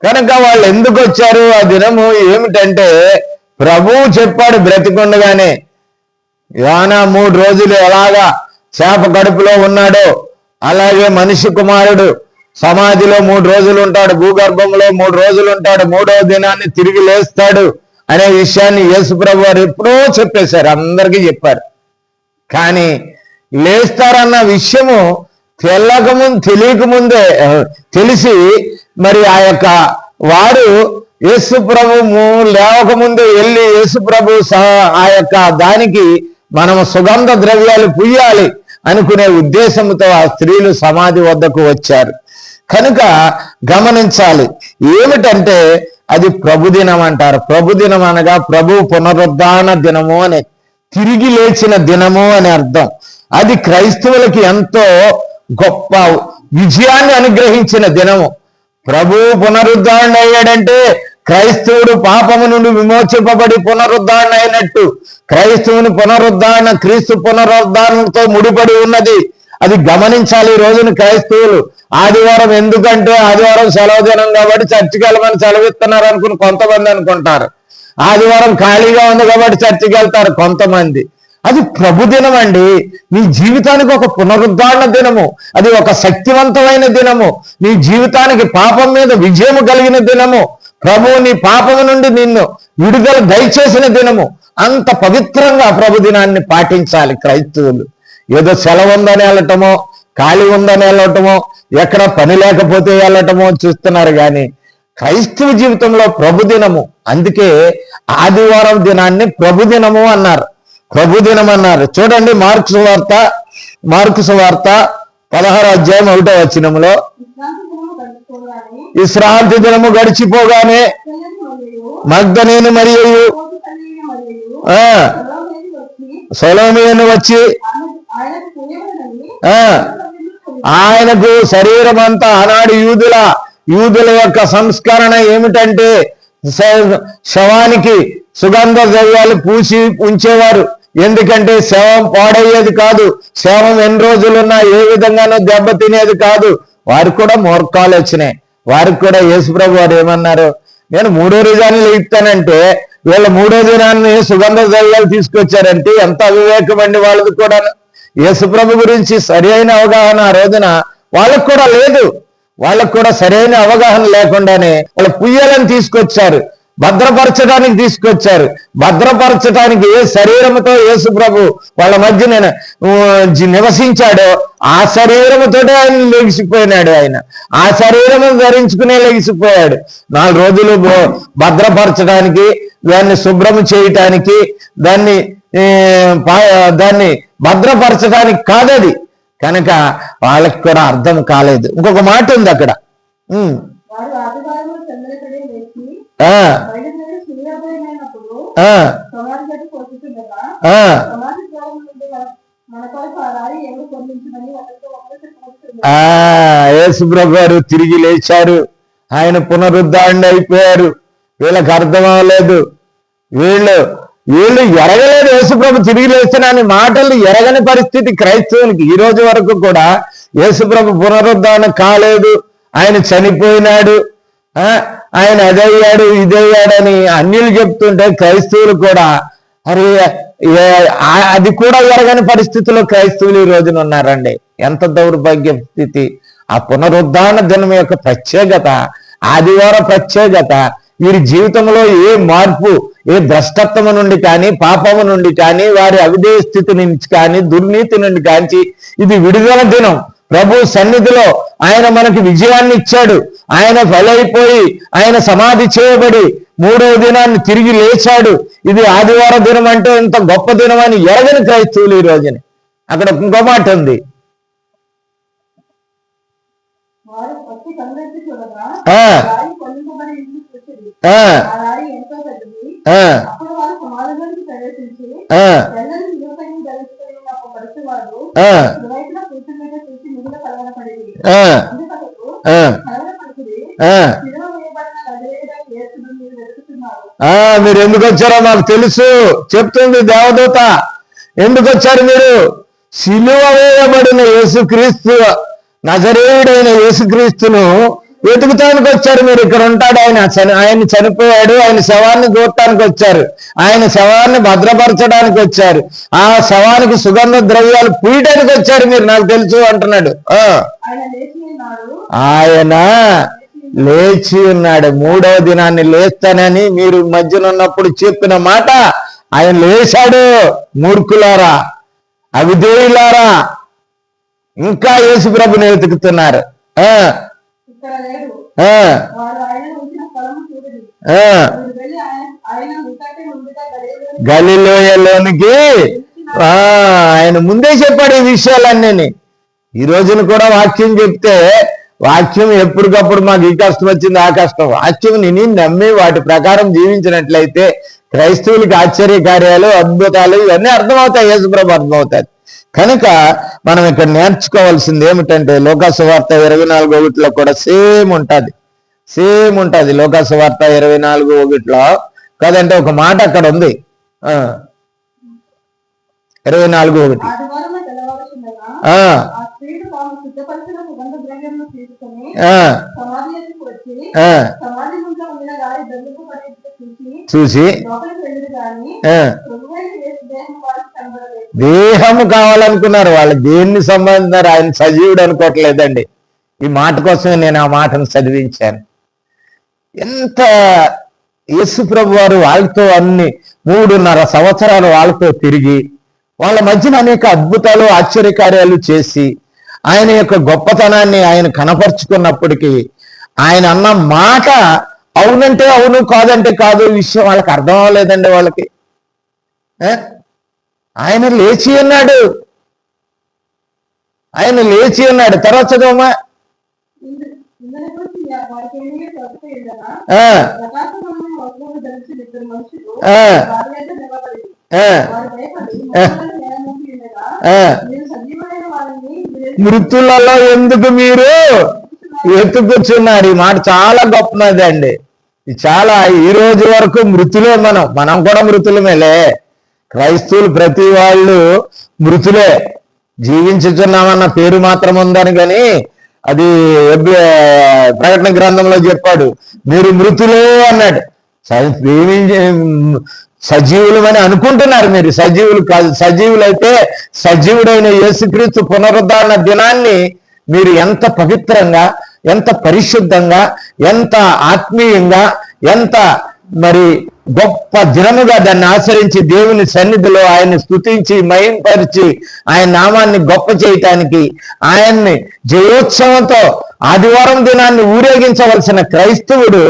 కనుక వాళ్ళు ఎందుకు వచ్చారు? ఆ దినము ఏమిటంటే, ప్రభువు చెప్పాడు బ్రతికుండగానే, యోనా 3 రోజులు ఎలాగా చేప కడుపులో ఉన్నాడో అలాగే మనిషి కుమారుడు సమాధిలో 3 రోజులు ఉంటాడు, భూగర్భంలో 3 రోజులు ఉంటాడు, 3వ దినాన్ని తిరిగి లేస్తాడు అనే విషయాన్ని యేసు ప్రభు వారు ఎప్పుడో చెప్పేశారు, అందరికీ చెప్పారు. కానీ లేస్తారన్న విషయము తెలియకముందే తెలిసి మరి ఆ యొక్క వారు యేసు ప్రభువు లేవకముందే వెళ్ళి యేసు ప్రభు ఆ యొక్క దానికి మనం సుగంధ ద్రవ్యాలు పుయ్యాలి అనుకునే ఉద్దేశంతో ఆ స్త్రీలు సమాధి వద్దకు వచ్చారు. కనుక గమనించాలి, ఏమిటంటే అది ప్రభుదినం అంటారు. ప్రభుదినం అనగా ప్రభు పునరుద్ధాన దినము అని, తిరిగి లేచిన దినము అని అర్థం. అది క్రైస్తవులకి ఎంతో గొప్ప విజయాన్ని అనుగ్రహించిన దినము. ప్రభువు పునరుద్ధరణ అయ్యాడంటే క్రైస్తవుడు పాపము నుండి విమోచింపబడి పునరుద్ధరణ అయినట్టు. క్రైస్తవుని పునరుద్ధరణ క్రీస్తు పునరుద్ధరణతో ముడిపడి ఉన్నది. అది గమనించాలి ఈ రోజున క్రైస్తవులు. ఆదివారం ఎందుకంటే ఆదివారం సెలవు దినం కాబట్టి చర్చికి వెళ్ళమని సెలవిస్తున్నారు అనుకుని కొంతమంది అనుకుంటారు. ఆదివారం ఖాళీగా ఉంది కాబట్టి చర్చికి వెళ్తారు కొంతమంది. అది ప్రభుదినం అండి. నీ జీవితానికి ఒక పునరుద్ధరణ దినము, అది ఒక శక్తివంతమైన దినము, నీ జీవితానికి పాపం మీద విజయము కలిగిన దినము, ప్రభువు నీ పాపము నుండి నిన్ను విడుదల దయచేసిన దినము. అంత పవిత్రంగా ప్రభుదినాన్ని పాటించాలి క్రైస్తవులు. ఏదో సెలవు ఉందని వెళ్ళటమో, ఖాళీ ఉందని వెళ్ళటమో, ఎక్కడ పని లేకపోతే వెళ్ళటమో చూస్తున్నారు. కానీ క్రైస్తవ జీవితంలో ప్రభుదినము, అందుకే ఆదివారం దినాన్ని ప్రభుదినము అన్నారు, ప్రభుదినం అన్నారు. చూడండి మార్కు సువార్త 16వ అధ్యాయం 1వ వచనంలో, విశ్రాంతి దినము గడిచిపోగానే మగ్దలేని మరియు సొలొమోను వచ్చి ఆయనకు శరీరం అంతా, ఆనాడు యూదుల యొక్క సంస్కరణ ఏమిటంటే శవానికి సుగంధ ద్రవ్యాలు పూసి ఉంచేవారు. ఎందుకంటే శవం పాడయ్యేది కాదు, శవం ఎన్ని రోజులున్నా ఏ విధంగానూ దెబ్బ తినేది కాదు. వారికి కూడా మూర్ఖాలు వచ్చినాయి. వారికి కూడా యేసుప్రభు వారు ఏమన్నారు, నేను 3వ రోజున లేపుతానంటే వీళ్ళ 3వ దినాన్ని సుగంధ ద్రవ్యాలు తీసుకొచ్చారంటే ఎంత అవివేకం అండి వాళ్ళది కూడా. యేసుప్రభు గురించి సరి అయిన అవగాహన ఆ రోజున వాళ్ళకు కూడా లేదు. వాళ్ళకు కూడా సరైన అవగాహన లేకుండానే వాళ్ళ పుయ్యలను తీసుకొచ్చారు, భద్రపరచడానికి తీసుకొచ్చారు. భద్రపరచడానికి ఏ శరీరంతో యేసు ప్రభు వాళ్ళ మధ్య నివసించాడో ఆ శరీరముతోటే ఆయన లెగిసిపోయినాడు. ఆ శరీరము ధరించుకునే లెగిసిపోయాడు. 4 రోజులు భద్రపరచడానికి, దాన్ని శుభ్రం చేయటానికి, దాన్ని భద్రపరచడానికి కాదది. కనుక వాళ్ళకి కూడా అర్థం కాలేదు. ఇంకొక మాట ఉంది అక్కడ, యేసుప్రభు గారు తిరిగి లేచారు, ఆయన పునరుద్ధరణ అయిపోయారు. వీళ్ళకి అర్థం అవ్వలేదు, వీళ్ళు ఎరగలేదు. యేసుప్రభు తిరిగి లేచిన మాటలు ఎరగని పరిస్థితి క్రైస్తవులకి. ఈ రోజు వరకు కూడా యేసుప్రభు పునరుద్ధరణ కాలేదు, ఆయన చనిపోయినాడు, ఆయన అదయ్యాడు ఇదయ్యాడని అన్యులు చెప్తుంటే క్రైస్తవులు కూడా అది కూడా ఎరగని పరిస్థితిలో క్రైస్తవులు ఈ రోజున ఉన్నారండి. ఎంత దౌర్భాగ్య స్థితి. ఆ పునరుద్ధరణ దినం యొక్క ప్రత్యేకత, ఆదివారం ప్రత్యేకత, వీరి జీవితంలో ఏ మార్పు, ఏ భ్రష్టత్వము నుండి కానీ, పాపము నుండి కానీ, వారి అవిధేయ స్థితి నుంచి కానీ, దుర్నీతి నుండి కాంచి ఇది విడుదల దినం. ప్రభు సన్నిధిలో ఆయన మనకి విజయాన్ని ఇచ్చాడు. ఆయన బలైపోయి ఆయన సమాధి చేయబడి 3వ దినాన్ని తిరిగి లేచాడు. ఇది ఆదివార దినం అంటే ఇంత గొప్ప దినం అని ఎరగని క్రైస్తవులు ఈ రోజుని. అక్కడ ఇంకో మాట ఉంది, మీరు ఎందుకు వచ్చారో మాకు తెలుసు చెప్తుంది దేవదూత. ఎందుకు వచ్చారు మీరు? సిలువ వేయబడిన యేసుక్రీస్తు, నజరేయుడైన యేసుక్రీస్తును వెతుకుతానికి వచ్చారు మీరు. ఇక్కడ ఉంటాడు ఆయన చనిపోయాడు, ఆయన శవాన్ని చూడటానికి వచ్చారు, ఆయన శవాన్ని భద్రపరచడానికి వచ్చారు, ఆ శవానికి సుగంధ ద్రవ్యాలు పూయటానికి వచ్చారు మీరు, నాకు తెలుసు అంటున్నాడు. ఆయన లేచి ఉన్నాడు. 3వ దినాన్ని లేస్తానని మీరు మధ్యన ఉన్నప్పుడు చెప్పిన మాట ఆయన లేచాడు. మూర్ఖులారా, అవిధేయులారా, ఇంకా యేసు ప్రభుని వెతుకుతున్నారు. గలిలోయలోనికి ఆయన ముందే చెప్పాడు ఈ విషయాలన్నీ. ఈ రోజున కూడా వాక్యం చెప్తే, వాక్యం ఎప్పటికప్పుడు మాకు ఈ కష్టం వచ్చింది ఆ కష్టం, వాక్యం నిన్ను నమ్మి వాటి ప్రకారం జీవించినట్లయితే క్రైస్తవులకి ఆశ్చర్య కార్యాలు, అద్భుతాలు ఇవన్నీ అర్థమవుతాయి, యేసుప్రభు అర్థమవుతాయి. కనుక మనం ఇక్కడ నేర్చుకోవాల్సింది ఏమిటంటే, లోకాసువార్త 24:1 కూడా సేమ్ ఉంటుంది. లోకాసువార్త 24:1 కాదంటే ఒక మాట అక్కడ ఉంది, 24:1 చూసి దేహము కావాలనుకున్నారు. వాళ్ళు దేన్ని సంబంధించారు? ఆయన సజీవుడు అనుకోవట్లేదండి. ఈ మాట కోసమే నేను ఆ మాటను చదివించాను. ఎంత యేసు ప్రభు వారు వాళ్ళతో 3.5 సంవత్సరాలు వాళ్ళతో తిరిగి వాళ్ళ మధ్యన అనేక అద్భుతాలు, ఆశ్చర్యకార్యాలు చేసి ఆయన యొక్క గొప్పతనాన్ని ఆయన కనపరుచుకున్నప్పటికీ ఆయన అన్న మాట అవునంటే అవును, కాదంటే కాదు విషయం వాళ్ళకి అర్థం అవ్వలేదండి. వాళ్ళకి ఆయన లేచి ఉన్నాడు. తర్వాత చదవమా, మృతులలో ఎందుకు మీరు వెతుకుచున్నారు? ఈ మాట చాలా గొప్పది అండి. చాలా ఈ రోజు వరకు మృతులే. మనం కూడా మృతులమేలే. క్రైస్తవులు ప్రతి వాళ్ళు మృతులే. జీవించుచున్నామన్న పేరు మాత్రం ఉందని కానీ అది ప్రకటన గ్రంథంలో చెప్పాడు, మీరు మృతులే అన్నాడు. ప్రేమించే సజీవులమని అనుకుంటున్నారు మీరు, సజీవులు కాదు. సజీవులైతే సజీవుడైన యేసుక్రీస్తు పునరుద్ధరణ దినాన్ని మీరు ఎంత పవిత్రంగా, ఎంత పరిశుద్ధంగా, ఎంత ఆత్మీయంగా, ఎంత మరి గొప్ప దినముగా దాన్ని ఆచరించి దేవుని సన్నిధిలో ఆయన్ని స్తుతించి మహింపరిచి ఆయన నామాన్ని గొప్ప చేయటానికి ఆయన్ని జయోత్సవంతో ఆదివారం దినాన్ని ఊరేగించవలసిన క్రైస్తవుడు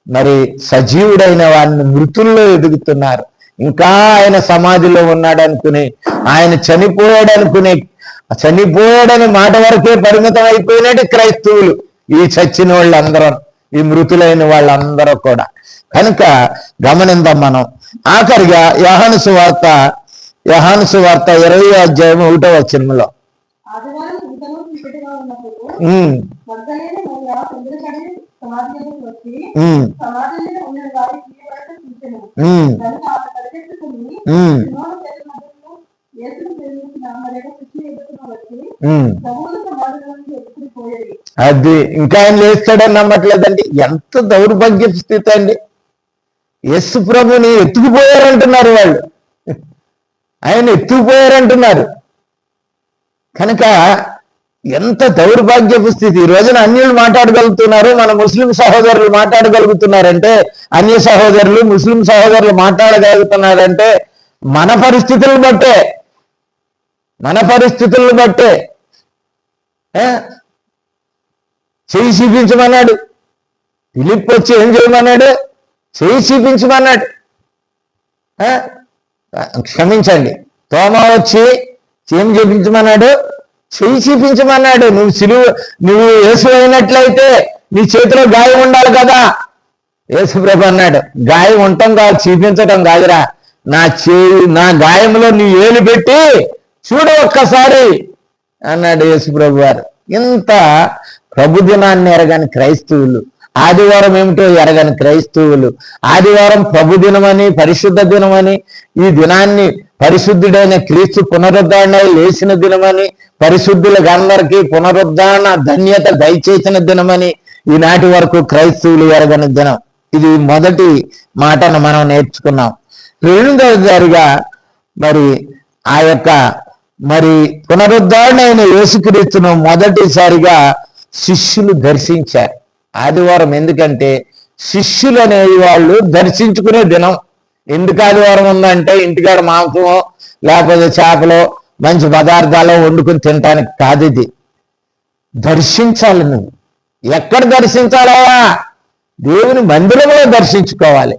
మరి సజీవుడైన వాడిని మృతుల్లో ఎదుగుతున్నారు. ఇంకా ఆయన సమాధిలో ఉన్నాడు అనుకుని, ఆయన చనిపోయాడని మాట వరకే పరిమితం అయిపోయినట్టు క్రైస్తవులు, ఈ చచ్చిన వాళ్ళందరూ, ఈ మృతులైన వాళ్ళందరూ కూడా. కనుక గమనిద్దాం మనం. ఆఖరిగా యోహాను సువార్త 20వ అధ్యాయం 1వ వచనంలో అది ఇంకా ఆయన లేస్తాడని నమ్మట్లేదండి. ఎంత దౌర్భాగ్య స్థితి అండి. యేసు ప్రభుని ఎత్తుకుపోయారంటున్నారు వాళ్ళు, ఆయన ఎత్తుకుపోయారంటున్నారు. కనుక ఎంత దౌర్భాగ్యపు స్థితి. ఈ రోజున అన్యులు మాట్లాడగలుగుతున్నారు, మన ముస్లిం సహోదరులు మాట్లాడగలుగుతున్నారంటే, అన్య సహోదరులు ముస్లిం సహోదరులు మాట్లాడగలుగుతున్నారంటే మన పరిస్థితులను బట్టే చేయి చూపించమన్నాడు. ఫిలిప్ వచ్చి ఏం చేయమన్నాడు? చేయి చూపించమన్నాడు. క్షమించండి, తోమా వచ్చి ఏం చూపించమన్నాడు? చేయి చూపించమన్నాడు. నువ్వు యేసు అయినట్లయితే నీ చేతిలో గాయం ఉండాలి కదా. యేసు ప్రభు అన్నాడు, గాయం ఉండటం కాదు, చూపించటం కాదురా, నా గాయంలో నీ ఏలు పెట్టి చూడు ఒక్కసారి అన్నాడు యేసు ప్రభు వారు. ఇంత ప్రభుదినాన్ని ఎరగని క్రైస్తవులు, ఆదివారం ఏమిటో ఎరగని క్రైస్తవులు, ఆదివారం ప్రభుదినమని, పరిశుద్ధ దినమని, ఈ దినాన్ని పరిశుద్ధుడైన క్రీస్తు పునరుద్ధరణ లేచిన దినమని, పరిశుద్ధులకు అందరికీ పునరుద్ధరణ ధన్యత దయచేసిన దినమని ఈనాటి వరకు క్రైస్తవులు ఎరగని దినం. ఇది మొదటి మాటను మనం నేర్చుకున్నాం. రెండవదిగా మరి ఆ యొక్క మరి పునరుద్ధరణ అయిన యేసుక్రీస్తును మొదటిసారిగా శిష్యులు దర్శించారు ఆదివారం. ఎందుకంటే శిష్యులు అనే వాళ్ళు దర్శించుకునే దినం. ఎందుకు ఆదివారం ఉందంటే ఇంటికాడ మాంసమో లేకపోతే చేపలో మంచి పదార్థాలు వండుకుని తినటానికి కాదు. ఇది దర్శించాలి. నువ్వు ఎక్కడ దర్శించాలా? దేవుని మందిరంలో దర్శించుకోవాలి,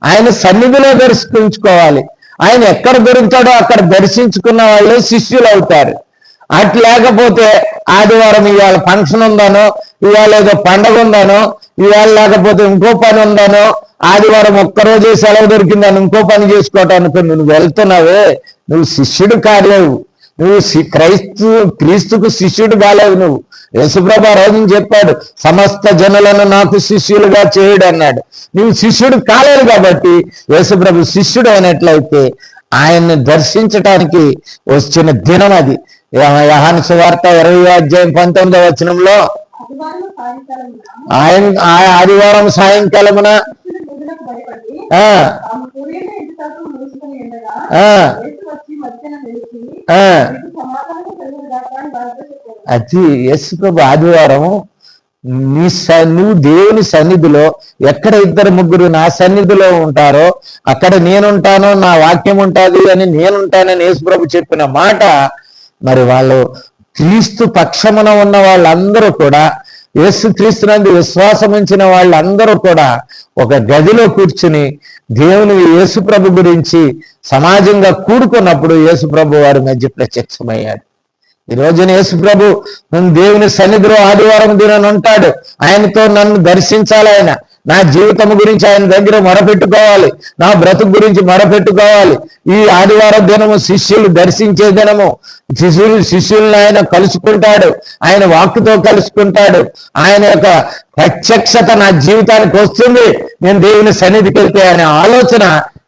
ఆయన సన్నిధిలో దర్శించుకోవాలి. ఆయన ఎక్కడ దొరుకుతాడో అక్కడ దర్శించుకున్న వాళ్ళే శిష్యులు అవుతారు. అటు లేకపోతే ఆదివారం ఇవాళ ఫంక్షన్ ఉందానో, ఇవాళ ఏదో పండగ ఉందానో, ఇవాళ లేకపోతే ఇంకో పని ఉందానో, ఆదివారం ఒక్కరోజే సెలవు దొరికిందని ఇంకో పని చేసుకోవటానికి నువ్వు వెళ్తున్నావే, నువ్వు శిష్యుడు కాలేవు. నువ్వు క్రీస్తుకు శిష్యుడు కాలేవు. నువ్వు యేసుప్రభు ఆ రోజున చెప్పాడు, సమస్త జనులను నాకు శిష్యులుగా చేయుడు అన్నాడు. నువ్వు శిష్యుడు కాలేదు కాబట్టి యేసుప్రభు శిష్యుడు అయినట్లయితే ఆయన్ని దర్శించటానికి వచ్చిన దినం అది. యోహాను సువార్త 20వ అధ్యాయం 19వ వచనంలో ఆదివారం సాయంకాలమున అది యేసు ప్రభు ఆదివారం నువ్వు దేవుని సన్నిధిలో ఎక్కడ 2-3 నా సన్నిధిలో ఉంటారో అక్కడ నేనుంటాను, నా వాక్యం ఉంటుంది అని నేనుంటానని యేసు ప్రభు చెప్పిన మాట. మరి వాళ్ళు క్రీస్తు పక్షమున ఉన్న వాళ్ళందరూ కూడా, యేసు క్రీస్తునందు విశ్వాసం ఉంచిన వాళ్ళందరూ కూడా ఒక గదిలో కూర్చుని దేవుని యేసు ప్రభు గురించి సమాజంగా కూడుకున్నప్పుడు యేసు ప్రభు వారి మధ్య ప్రత్యక్షమయ్యాడు. ఈ రోజున యేసు ప్రభు దేవుని సన్నిధిలో ఆదివారం దినాన్ని ఉంటాడు. ఆయనతో నన్ను దర్శించాలి. ఆయన నా జీవితం గురించి ఆయన దగ్గర మొరపెట్టుకోవాలి, నా బ్రతుకు గురించి మొరపెట్టుకోవాలి. ఈ ఆదివారం దినము శిష్యులు దర్శించే దినము. శిష్యులను ఆయన కలుసుకుంటాడు, ఆయన వాక్కుతో కలుసుకుంటాడు. ఆయన యొక్క ప్రత్యక్షత నా జీవితానికి వస్తుంది, నేను దేవుని సన్నిధికి వెళ్తే అనే ఆలోచన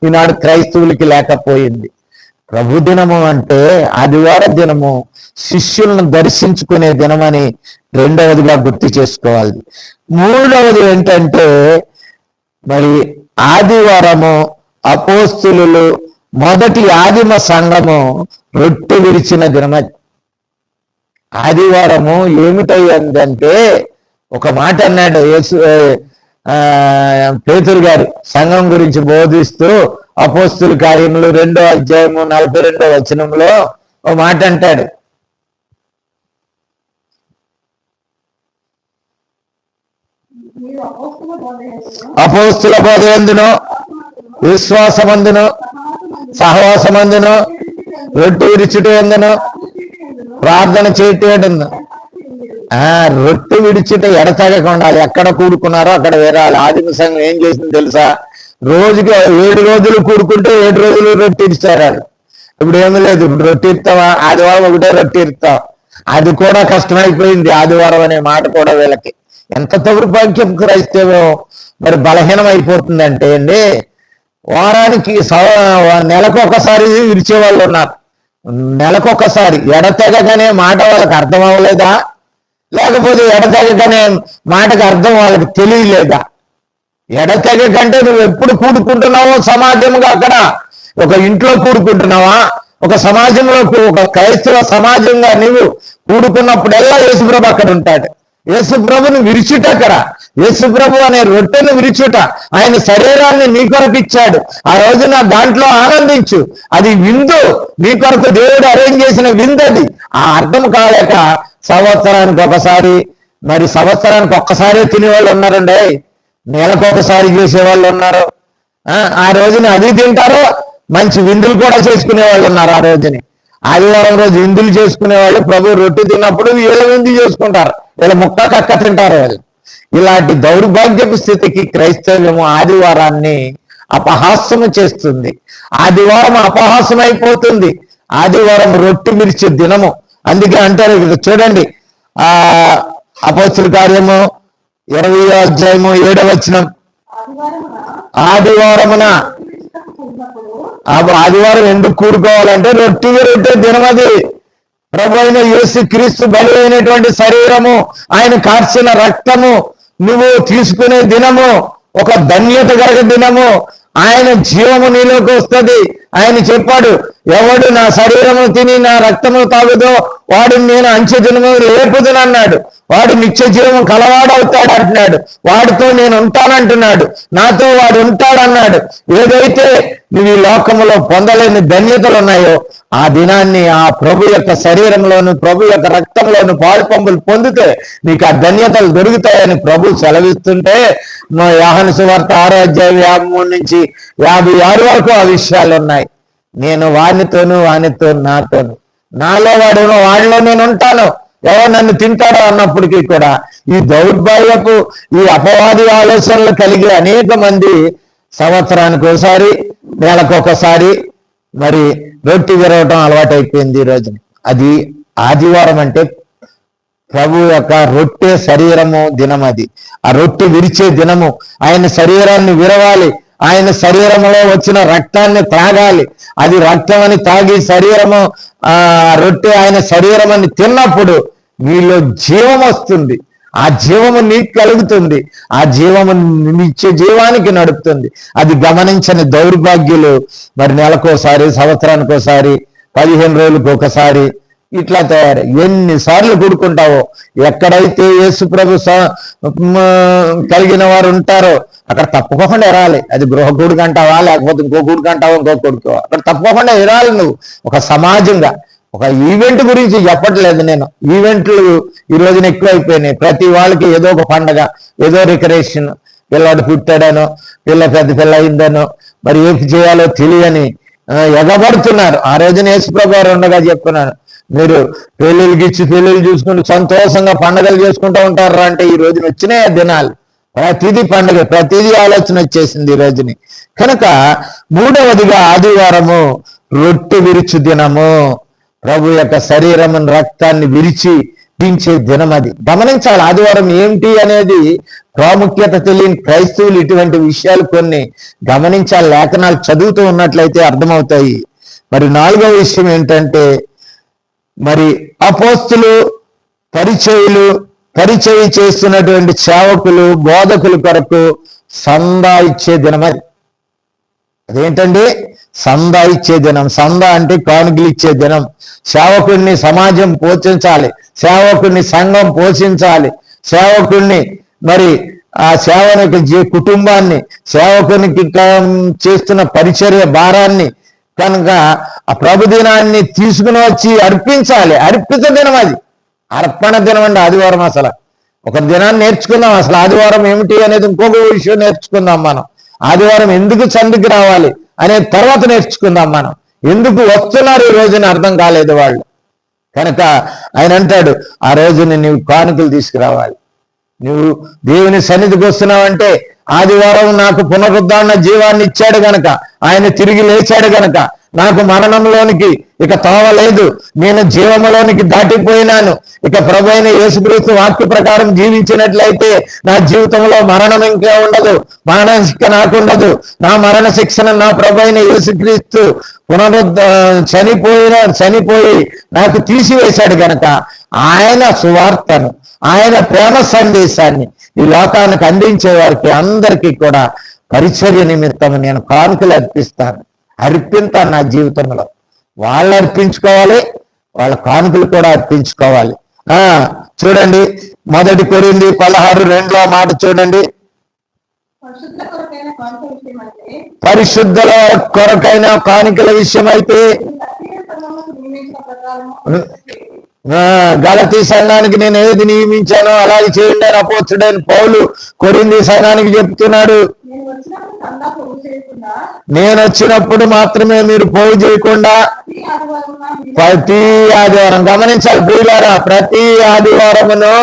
ఈనాడు క్రైస్తవులకి లేకపోయింది. ప్రభు దినము అంటే ఆదివార దినము శిష్యులను దర్శించుకునే దినమని రెండవదిగా గుర్తు చేసుకోవాలి. మూడవది ఏంటంటే మరి ఆదివారము అపోస్తులు మొదటి ఆదిమ సంఘము రొట్టె విరిచిన దినమది. ఆదివారము ఏమిటంటే ఒక మాట అన్నాడు యేసు పేతురు గారు సంఘం గురించి బోధిస్తూ అపోస్తుల కార్యములు 2వ అధ్యాయము 42వ వచనంలో ఒక మాట అంటాడు. అపోస్తుల బోధ యందును విశ్వాసమందును సహవాసమందును రొట్టె విరుచుట యందును ప్రార్థన చేయటం. రొట్టె విడిచిట ఎడతెగక ఉండాలి. ఎక్కడ కూడుకున్నారో అక్కడ వేరాలి. ఆదిమ సంఘం ఏం చేసింది తెలుసా? రోజుకి 7 రోజులు కూడుకుంటే 7 రోజులు రొట్టె ఇస్తారు. ఇప్పుడు ఏమీ లేదు. ఇప్పుడు రొట్టె ఇస్తావా? ఆదివారం ఒకటే రొట్టె ఇస్తాం. అది కూడా కష్టమైపోయింది. ఆదివారం అనే మాట కూడా వీళ్ళకి ఎంత దౌర్భాగ్యం. క్రైస్తవం మరి బలహీనం అయిపోతుందంటే అండి, వారానికి నెలకు ఒకసారి విరిచే వాళ్ళు ఉన్నారు. నెలకొకసారి ఎడతెగకనే మాట వాళ్ళకి అర్థం అవ్వలేదా? లేకపోతే ఎడతెగకనే మాటకు అర్థం వాళ్ళకి తెలియలేదా? ఎడతెగకంటే నువ్వు ఎప్పుడు కూడుకుంటున్నావో సమాజంగా, అక్కడ ఒక ఇంట్లో కూడుకుంటున్నావా, ఒక సమాజంలో, ఒక క్రైస్తవ సమాజంగా నువ్వు కూడుకున్నప్పుడల్లా యేసుప్రభు అక్కడ ఉంటాడు. యేసుప్రభుని విరిచుట, అక్కడ యేసుప్రభు అనే రొట్టెను విరిచుట, ఆయన శరీరాన్ని నీ కొరకు ఇచ్చాడు. ఆ రోజున దాంట్లో ఆనందించు. అది విందు, నీ కొరకు దేవుడు అరేంజ్ చేసిన విందు. అది ఆ అర్థం కాలేక సంవత్సరానికి ఒకసారి, మరి సంవత్సరానికి ఒక్కసారే తినేవాళ్ళు ఉన్నారండి. నెలకు ఒకసారి చేసేవాళ్ళు ఉన్నారు. ఆ రోజున అది తింటారు. మంచి విందులు కూడా చేసుకునే వాళ్ళు ఉన్నారు. ఆ రోజుని ఆదివారం రోజు విందులు చేసుకునే వాళ్ళు ప్రభు రొట్టె తిన్నప్పుడు వీళ్ళ విందు చేసుకుంటారు. వీళ్ళ ముక్క కక్క తింటారు వాళ్ళు. ఇలాంటి దౌర్భాగ్యపు స్థితికి క్రైస్తవ్యము ఆదివారాన్ని అపహాస్యము చేస్తుంది. ఆదివారం అపహాస్యం అయిపోతుంది. ఆదివారం రొట్టె విరిచే దినము. అందుకే అంటారు చూడండి, అపోస్తుల కార్యము 20వ అధ్యాయము 7వ వచనం, ఆదివారమున, ఆదివారం ఎందుకు కూడుకోవాలంటే రొట్టె విరిచే దినం అది. ప్రభు అయిన యేసు క్రీస్తు బలి అయినటువంటి శరీరము, ఆయన కార్చిన రక్తము నువ్వు తీసుకునే దినము ఒక ధన్యత కలిగే దినము. ఆయన జీవము నీలోకి వస్తుంది. ఆయన చెప్పాడు, ఎవడు నా శరీరము తిని నా రక్తము తాగుదో వాడిని నేను అంచె దినము లేపుదునన్నాడు. వాడు నిత్య జీవము కలవాడవుతాడు అంటున్నాడు. వాడితో నేను ఉంటానంటున్నాడు. నాతో వాడు ఉంటాడన్నాడు. ఏదైతే నువ్వు ఈ లోకములో పొందలేని ధన్యతలు ఉన్నాయో ఆ దినాన్ని ఆ ప్రభు యొక్క శరీరంలోను ప్రభు యొక్క రక్తంలోను పాలు పంపులు పొందితే నీకు ఆ ధన్యతలు దొరుకుతాయని ప్రభు సెలవిస్తుంటే, యోహాను సువార్త 6వ అధ్యాయం 53 నుంచి 56 వరకు ఆ విషయాలు ఉన్నాయి. నేను వానితోను నాతోను, నాలో వాడును వాడిలో నేను ఉంటాను, ఎవరు నన్ను తింటాడో అన్నప్పటికీ కూడా ఈ దౌర్భాగ్యపు ఈ అపవాది ఆలోచనలు కలిగి అనేక మంది సంవత్సరానికి ఒకసారి, నెలకు ఒకసారి మరి రొట్టె విరవటం అలవాటైపోయింది ఈ రోజున. అది ఆదివారం అంటే ప్రభు యొక్క రొట్టె శరీరము దినం. అది ఆ రొట్టె విరిచే దినము. ఆయన శరీరాన్ని విరవాలి. ఆయన శరీరంలో వచ్చిన రక్తాన్ని త్రాగాలి. అది రక్తం అని తాగి శరీరము రొట్టె ఆయన శరీరం అని తిన్నప్పుడు నీలో జీవం వస్తుంది. ఆ జీవము నీకు కలుగుతుంది. ఆ జీవము నిత్య జీవానికి నడుపుతుంది. అది గమనించని దౌర్భాగ్యులు మరి నెలకోసారి, సంవత్సరానికి ఒకసారి, 15 రోజులకు ఒకసారి ఇట్లా తయారు. ఎన్నిసార్లు కూడుకుంటావో, ఎక్కడైతే యేసు ప్రభు కలిగిన వారు ఉంటారో అక్కడ తప్పకుండా ఎరాలి. అది గృహ కూడుకు అంటావా, లేకపోతే ఇంకో కూడుకు అంటావా, ఇంకో కొడుకు, అక్కడ తప్పకుండా ఎరాలి. నువ్వు ఒక సమాజంగా, ఒక ఈవెంట్ గురించి చెప్పట్లేదు నేను. ఈవెంట్లు ఈ రోజున ఎక్కువైపోయినాయి. ప్రతి వాళ్ళకి ఏదో ఒక పండగ, ఏదో రికరేషన్, పిల్లవాడు పుట్టాడనో, పెద్ద పిల్ల అయిందనో, మరి ఏం చేయాలో తెలియని ఎగబడుతున్నారు. ఆ రోజున యేసుప్రభు గారు ఉండగా చెప్తున్నాను, మీరు పెళ్ళిళ్ళు గిచ్చి పెళ్ళిళ్ళు చూసుకుంటూ సంతోషంగా పండుగలు చేసుకుంటూ ఉంటారా అంటే ఈ రోజున వచ్చినాయి దినాలు. ప్రతిదీ పండుగ, ప్రతిదీ ఆలోచన వచ్చేసింది ఈ రోజుని. కనుక 3వదిగా ఆదివారము రొట్టె విరుచు దినము. ప్రభు యొక్క శరీరం రక్తాన్ని విరిచి దించే దినం. అది గమనించాలి. ఆదివారం ఏమిటి అనేది ప్రాముఖ్యత తెలియని క్రైస్తవులు ఇటువంటి విషయాలు కొన్ని గమనించాలి. లేఖనాలు చదువుతూ ఉన్నట్లయితే అర్థమవుతాయి. మరి 4వ విషయం ఏంటంటే, మరి అపోస్తులు, పరిచయ చేస్తున్నటువంటి సేవకులు, బోధకుల కొరకు సందా ఇచ్చే దినం అది. అదేంటండి? సందా ఇచ్చే దినం. సందా అంటే కానుకలు ఇచ్చే దినం. సేవకుడిని సమాజం పోషించాలి, సేవకుడిని సంఘం పోషించాలి, సేవకుడిని మరి ఆ సేవనికి కుటుంబాన్ని, సేవకునికి చేస్తున్న పరిచర్య భారాన్ని కనుక ఆ ప్రభుదినాన్ని తీసుకుని వచ్చి అర్పించాలి. అర్పిత దినం అది, అర్పణ దినం అండి ఆదివారం. అసలు ఒక దినాన్ని నేర్చుకుందాం. అసలు ఆదివారం ఏమిటి అనేది ఇంకొక విషయం నేర్చుకుందాం మనం. ఆదివారం ఎందుకు చందుకు రావాలి అనే తర్వాత నేర్చుకుందాం మనం. ఎందుకు వస్తున్నారు ఈ రోజున అర్థం కాలేదు వాళ్ళు. కనుక ఆయన అంటాడు, ఆ రోజున నీవు కానుకలు తీసుకురావాలి. నువ్వు దేవుని సన్నిధికి వస్తున్నావంటే ఆదివారం నాకు పునరుద్ధరణ జీవాన్ని ఇచ్చాడు గనక, ఆయన తిరిగి లేచాడు గనక నాకు మరణంలోనికి ఇక తోవలేదు, నేను జీవములోనికి దాటిపోయినాను. ఇక ప్రభు అయిన యేసుక్రీస్తు వాక్య ప్రకారం జీవించినట్లయితే నా జీవితంలో మరణం ఇంకా ఉండదు, మరణ శిక్ష నాకుండదు. నా మరణ శిక్షను నా ప్రభు అయిన యేసుక్రీస్తు చనిపోయి నాకు తీసివేశాడు గనక ఆయన సువార్తను, ఆయన ప్రేమ సందేశాన్ని ఈ లోకానికి అందించే వారికి అందరికీ కూడా పరిచర్య నిమిత్తం నేను కానుకలు అర్పిస్తాను నా జీవితంలో. వాళ్ళు అర్పించుకోవాలి, వాళ్ళ కానుకలు కూడా అర్పించుకోవాలి. చూడండి 1 కొరింథీ 16:2 మాట చూడండి. పరిశుద్ధుల కొరకైన కానుకల విషయం అయితే గలతీ సంఘానికి నేను ఏది నియమించానో అలాగే చేయండి అని అపోస్తలుడైన పౌలు కొరింథీ సంఘానికి చెప్తున్నాడు. నేను వచ్చినప్పుడు మాత్రమే మీరు పోగు చేయకుండా ప్రతి ఆదివారం, గమనించాలి ప్రియులారా, ప్రతి ఆదివారమును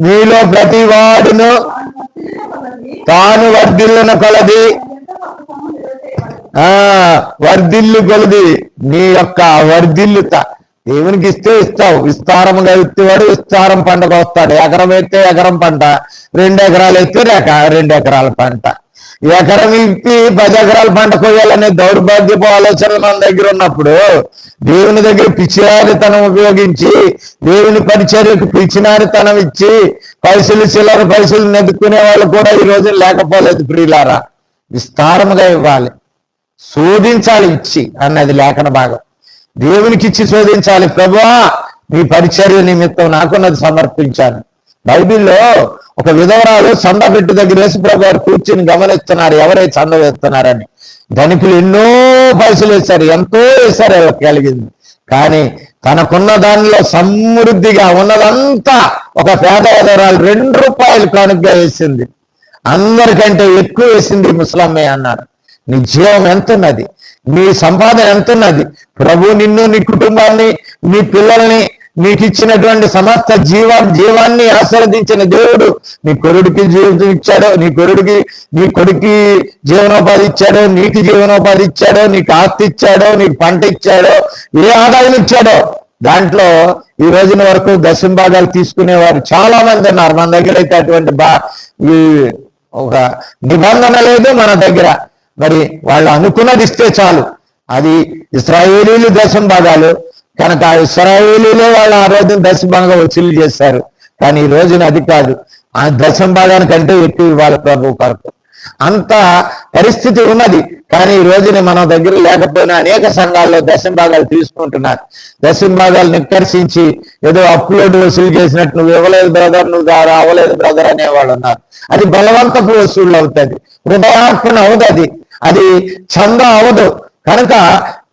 మీలో ప్రతి వాడును తాను వర్ధిల్లున కొలది వర్ధిల్లు కొలది నీ యొక్క వర్ధిల్లుత దేవునికి ఇస్తే ఇస్తావు. విస్తారముగా ఎత్తేవాడు విస్తారం పంటకు వస్తాడు. ఎకరం ఎత్తే ఎకరం పంట, 2 ఎకరాలు ఎత్తే 2 ఎకరాల పంట. ఎకరం ఇప్పి 10 ఎకరాల పంట కోయాలనే దౌర్భాగ్యపు ఆలోచనలు మన దగ్గర ఉన్నప్పుడు దేవుని దగ్గర పిచ్చినారితనం ఉపయోగించి, దేవుని పరిచర్యకు పిచ్చినారితనం ఇచ్చి చిల్లర పైసలు నెదుక్కునే వాళ్ళు కూడా ఈ రోజు లేకపోలేదు ప్రియులారా. విస్తారముగా ఇవ్వాలి, శోధించాలి ఇచ్చి అన్నది లేఖన భాగం. దేవునికి ఇచ్చి శోధించాలి. ప్రభువా నీ పరిచర్య నిమిత్తం నాకున్నది సమర్పించాను. బైబిల్లో ఒక విధవరాలు చంద పెట్టి దగ్గర యేసు ప్రభు గారు కూర్చుని గమనిస్తున్నారు ఎవరైతే చంద వేస్తున్నారని. ధనికులు ఎన్నో పైసలు వేశారు, ఎంతో వేశారు, వాళ్ళకి కలిగింది. కానీ తనకున్న దానిలో సమృద్ధిగా ఉన్నదంతా ఒక పేద విధవరాలు 2 రూపాయలు కానుకగా వేసింది. అందరికంటే ఎక్కువ వేసింది ముసలమ్మే అన్నారు. నీ జీవం ఎంతున్నది, నీ సంపాదన ఎంతున్నది, ప్రభు నిన్ను, నీ కుటుంబాన్ని, నీ పిల్లల్ని, నీకు ఇచ్చినటువంటి సమస్త జీవాన్ని ఆశీర్వదించిన దేవుడు నీ కొడుకి జీవితం ఇచ్చాడో, నీ కొడుకి జీవనోపాధి ఇచ్చాడో, నీకు జీవనోపాధి ఇచ్చాడో, నీకు ఆస్తి ఇచ్చాడో, నీకు పంట ఇచ్చాడో, ఏ ఆదాయం ఇచ్చాడో దాంట్లో ఈ రోజున వరకు దశంభాగాలు తీసుకునేవారు చాలా మంది ఉన్నారు. మన దగ్గర అయితే అటువంటి ఒక నిబంధన లేదు మన దగ్గర. మరి వాళ్ళు అనుకున్నది ఇస్తే చాలు. అది ఇశ్రాయేలీలు దశంభాగాలు కనుక ఇశ్రాయేలీలే వాళ్ళు ఆ రోజున దశంభాగం వసూలు చేశారు. కానీ ఈ రోజున అది కాదు, ఆ దశంభాగానికంటే ఎక్కువ ఇవ్వాలి ప్రభు కొరకు. అంత పరిస్థితి ఉన్నది. కానీ ఈ రోజున మన దగ్గర లేకపోయినా అనేక సంఘాల్లో దశంభాగాలు తీసుకుంటున్నారు. దశంభాగాలు నిక్కర్షించి ఏదో అప్లోడ్ వసూలు చేసినట్టు నువ్వు ఇవ్వలేదు బ్రదర్, నువ్వు అవ్వలేదు బ్రదర్ అనేవాళ్ళు ఉన్నారు. అది బలవంతపు వసూళ్ళు అవుతుంది, హృదయార్పణ అవుతుంది, అది చంద అవదు. కనుక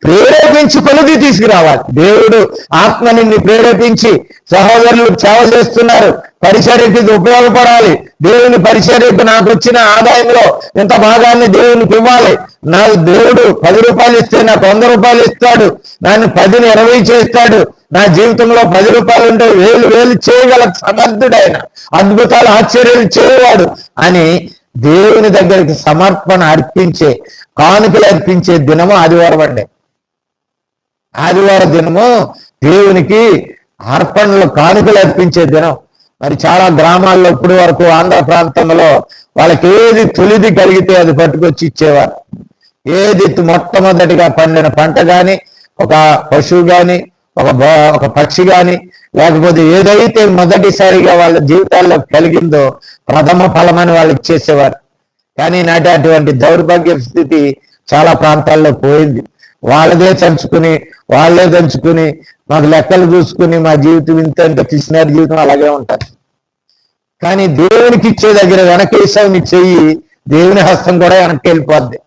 ప్రేరేపించి కొలిది తీసుకురావాలి. దేవుడు ఆత్మ నిన్ను ప్రేరేపించి సహోదరులు సేవ చేస్తున్నారు, పరిచర్యకి ఉపయోగపడాలి. దేవుని పరిచర్యకు నాకు వచ్చిన ఆదాయంలో ఇంత భాగాన్ని దేవునికి ఇవ్వాలి. నాకు దేవుడు 10 రూపాయలు ఇస్తే నాకు 100 రూపాయలు ఇస్తాడు, నన్ను 10ని 20 చేస్తాడు. నా జీవితంలో 10 రూపాయలు ఉంటే 1000 చేయగల సమర్థుడైన, అద్భుతాలు ఆశ్చర్యాలు చేయవాడు అని దేవుని దగ్గరికి సమర్పణ అర్పించే, కానుకలు అర్పించే దినము ఆదివారం అండి. ఆదివార దినము దేవునికి అర్పణలు, కానుకలు అర్పించే దినం. మరి చాలా గ్రామాల్లో ఇప్పటి వరకు ఆంధ్ర ప్రాంతంలో వాళ్ళకి ఏది తొలిది కలిగితే అది పట్టుకొచ్చి ఇచ్చేవారు. ఏది మొట్టమొదటిగా పండిన పంట కానీ, ఒక పశువు కానీ, ఒక పక్షి కానీ లేకపోతే ఏదైతే మొదటిసారిగా వాళ్ళ జీవితాల్లో కలిగిందో ప్రథమ ఫలమని వాళ్ళు ఇచ్చేసేవారు. కానీ నాటి అటువంటి దౌర్భాగ్య స్థితి చాలా ప్రాంతాల్లో పోయింది. వాళ్ళే దంచుకుని మాకు లెక్కలు చూసుకుని మా జీవితం ఇంత పిసినారి జీవితం అలాగే ఉంటుంది. కానీ దేవునికి ఇచ్చే దగ్గర వెనకేసావు నీ చెయ్యి, దేవుని హస్తం కూడా వెనక్కి వెళ్ళిపోద్ది.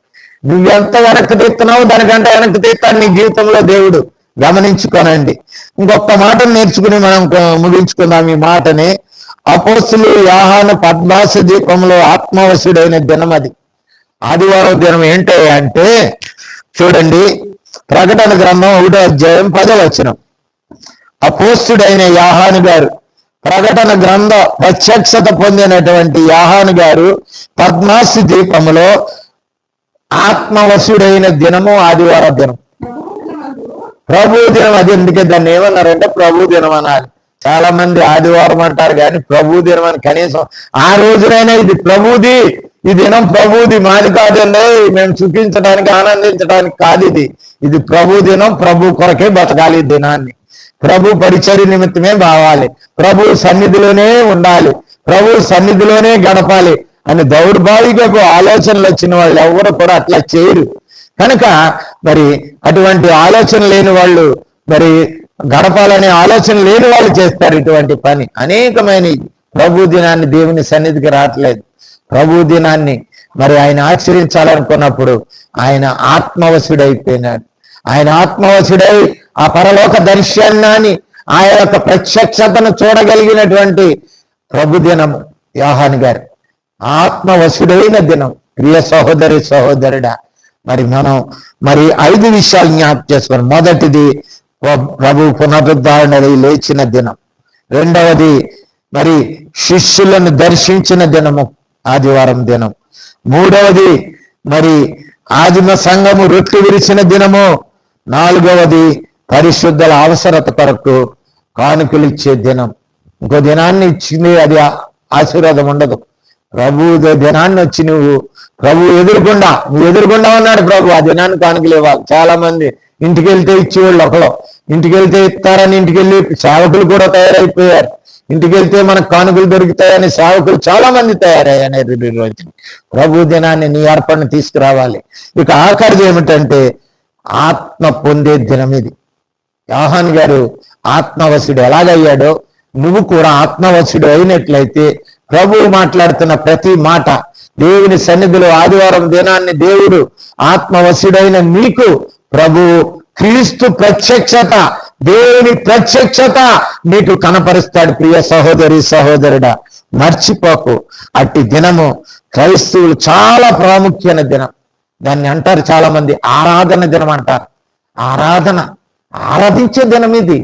నువ్వెంత వెనక్కి తీస్తున్నావు దానికంటే వెనక్కి తీస్తాడు నీ జీవితంలో దేవుడు. గమనించుకోనండి. ఇంకొక మాటను నేర్చుకుని మనం ముగించుకుందాం ఈ మాటని. అపోస్తులు యోహాను పద్మాసు దీపంలో ఆత్మవశుడైన దినం అది, ఆదివారం దినం. ఏంటో అంటే చూడండి, ప్రకటన గ్రంథం 1వ అధ్యాయం 10వ వచనం. అపోస్తుడైన యోహాను గారు, ప్రకటన గ్రంథ ప్రత్యక్షత పొందినటువంటి యోహాను గారు పద్మాసు దీపములో ఆత్మవశుడైన దినము ఆదివారం దినం, ప్రభు దినం. అది ఎందుకే దాన్ని ఏమన్నారంటే ప్రభు దినం అనాలి. చాలా మంది ఆదివారం అంటారు కానీ ప్రభు దినం అని కనీసం ఆ రోజునైనా ఇది ప్రభుది, ఈ దినం ప్రభుది, మాది కాదండి, మేము సుఖించడానికి ఆనందించడానికి కాదు. ఇది ప్రభు దినం, ప్రభు కొరకే బతకాలి. ఈ దినాన్ని ప్రభు పరిచర్య నిమిత్తమే బావాలి, ప్రభు సన్నిధిలోనే ఉండాలి, ప్రభు సన్నిధిలోనే గడపాలి అని దౌర్భాగ్యపు ఆలోచనలు వచ్చిన వాళ్ళు ఎవరు కూడా అట్లా చేయరు. కనుక మరి అటువంటి ఆలోచన లేని వాళ్ళు, మరి గడపాలనే ఆలోచన లేని వాళ్ళు చేస్తారు ఇటువంటి పని. అనేకమైన ప్రభు దినాన్ని దేవుని సన్నిధికి రావట్లేదు. ప్రభు దినాన్ని మరి ఆయన ఆచరించాలనుకున్నప్పుడు ఆయన ఆత్మవశుడైపోయినాడు. ఆయన ఆత్మవశుడై ఆ పరలోక దర్శనాన్ని, ఆ యొక్క ప్రత్యక్షతను చూడగలిగినటువంటి ప్రభు దినము యోహాను గారు ఆత్మవశుడైన దినం. ప్రియ సహోదరుడా, మరి 5 విషయాలు జ్ఞాపకం చేసుకున్నాం. మొదటిది ప్రభు పునరుద్ధరణ లేచిన దినం. రెండవది మరి శిష్యులను దర్శించిన దినము ఆదివారం దినం. మూడవది మరి ఆదిమ సంఘము రొట్టె విరిచిన దినము. నాలుగవది పరిశుద్ధుల అవసరత కొరకు కానుకలు ఇచ్చే దినం. ఇంకో దినాన్ని ఇచ్చింది అది ఆశీర్వాదం ఉండదు. ప్రభు దినాన్ని వచ్చి నువ్వు ఎదురుకుండా ఉన్నాడు ప్రభు. ఆ దినాన్ని కానుకలు ఇవ్వాలి. చాలా మంది ఇంటికి వెళ్తే ఇచ్చేవాళ్ళు ఒకళ్ళు, ఇంటికి వెళ్తే ఇస్తారని ఇంటికి వెళ్ళి సేవకులు కూడా తయారైపోయారు. ఇంటికి వెళ్తే మనకు కానుకలు దొరుకుతాయని సేవకులు చాలా మంది తయారయ్యారు. ప్రభు దినాన్ని నీ అర్పణ తీసుకురావాలి. ఇక ఆఖరిది ఏమిటంటే ఆత్మ పొందే దినం ఇది. యోహాను గారు ఆత్మవశుడు ఎలాగయ్యాడో నువ్వు కూడా ఆత్మవశుడు అయినట్లయితే ప్రభువు మాట్లాడుతున్న ప్రతి మాట దేవుని సన్నిధిలో ఆదివారం దినాన్ని దేవుడు ఆత్మవశుడైన నీకు ప్రభు క్రీస్తు ప్రత్యక్షత, దేవుని ప్రత్యక్షత నీకు కనపరుస్తాడు. ప్రియ సహోదరుడా, మర్చిపోకు. అట్టి దినము క్రైస్తవులు చాలా ప్రాముఖ్యమైన దినం. దాన్ని అంటారు చాలా మంది ఆరాధన దినం అంటారు. ఆరాధించే దినం ఇది.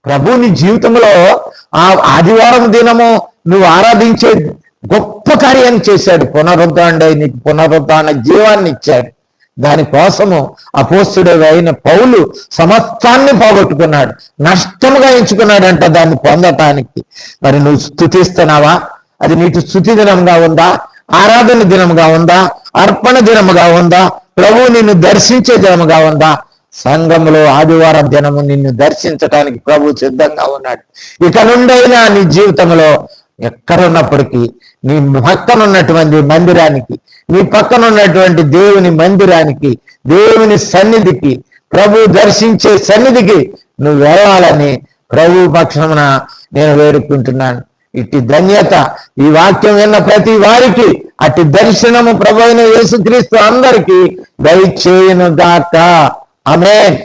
ప్రభుని జీవితంలో ఆ ఆదివారం దినము నువ్వు ఆరాధించే గొప్ప కార్యాన్ని చేశాడు. నీకు పునరుద్ధరణ జీవాన్ని ఇచ్చాడు. దానికోసము అపోస్తుడు అయిన పౌలు సమస్తాన్ని పోగొట్టుకున్నాడు, నష్టముగా ఎంచుకున్నాడంట దాన్ని పొందటానికి. మరి నువ్వు స్తుతిస్తున్నావా? అది నీకు స్తుతి దినంగా ఉందా? ఆరాధన దినముగా ఉందా? అర్పణ దినముగా ఉందా? ప్రభువు నిన్ను దర్శించే దినముగా ఉందా? సంఘంలో ఆదివారం దినము నిన్ను దర్శించడానికి ప్రభు సిద్ధంగా ఉన్నాడు. ఇక నుండైనా నీ జీవితంలో ఎక్కడున్నప్పటికీ నీ పక్కనున్నటువంటి మందిరానికి, నీ పక్కనున్నటువంటి దేవుని మందిరానికి, దేవుని సన్నిధికి, ప్రభు దర్శించే సన్నిధికి నువ్వు వెళ్ళాలని ప్రభు పక్షమున నేను వేడుకుంటున్నాను. ఇట్టి ధన్యత ఈ వాక్యం విన్న ప్రతి వారికి అట్టి దర్శనము ప్రభు అయిన యేసుక్రీస్తు అందరికీ దయచేయును గాక. ఆమేన్.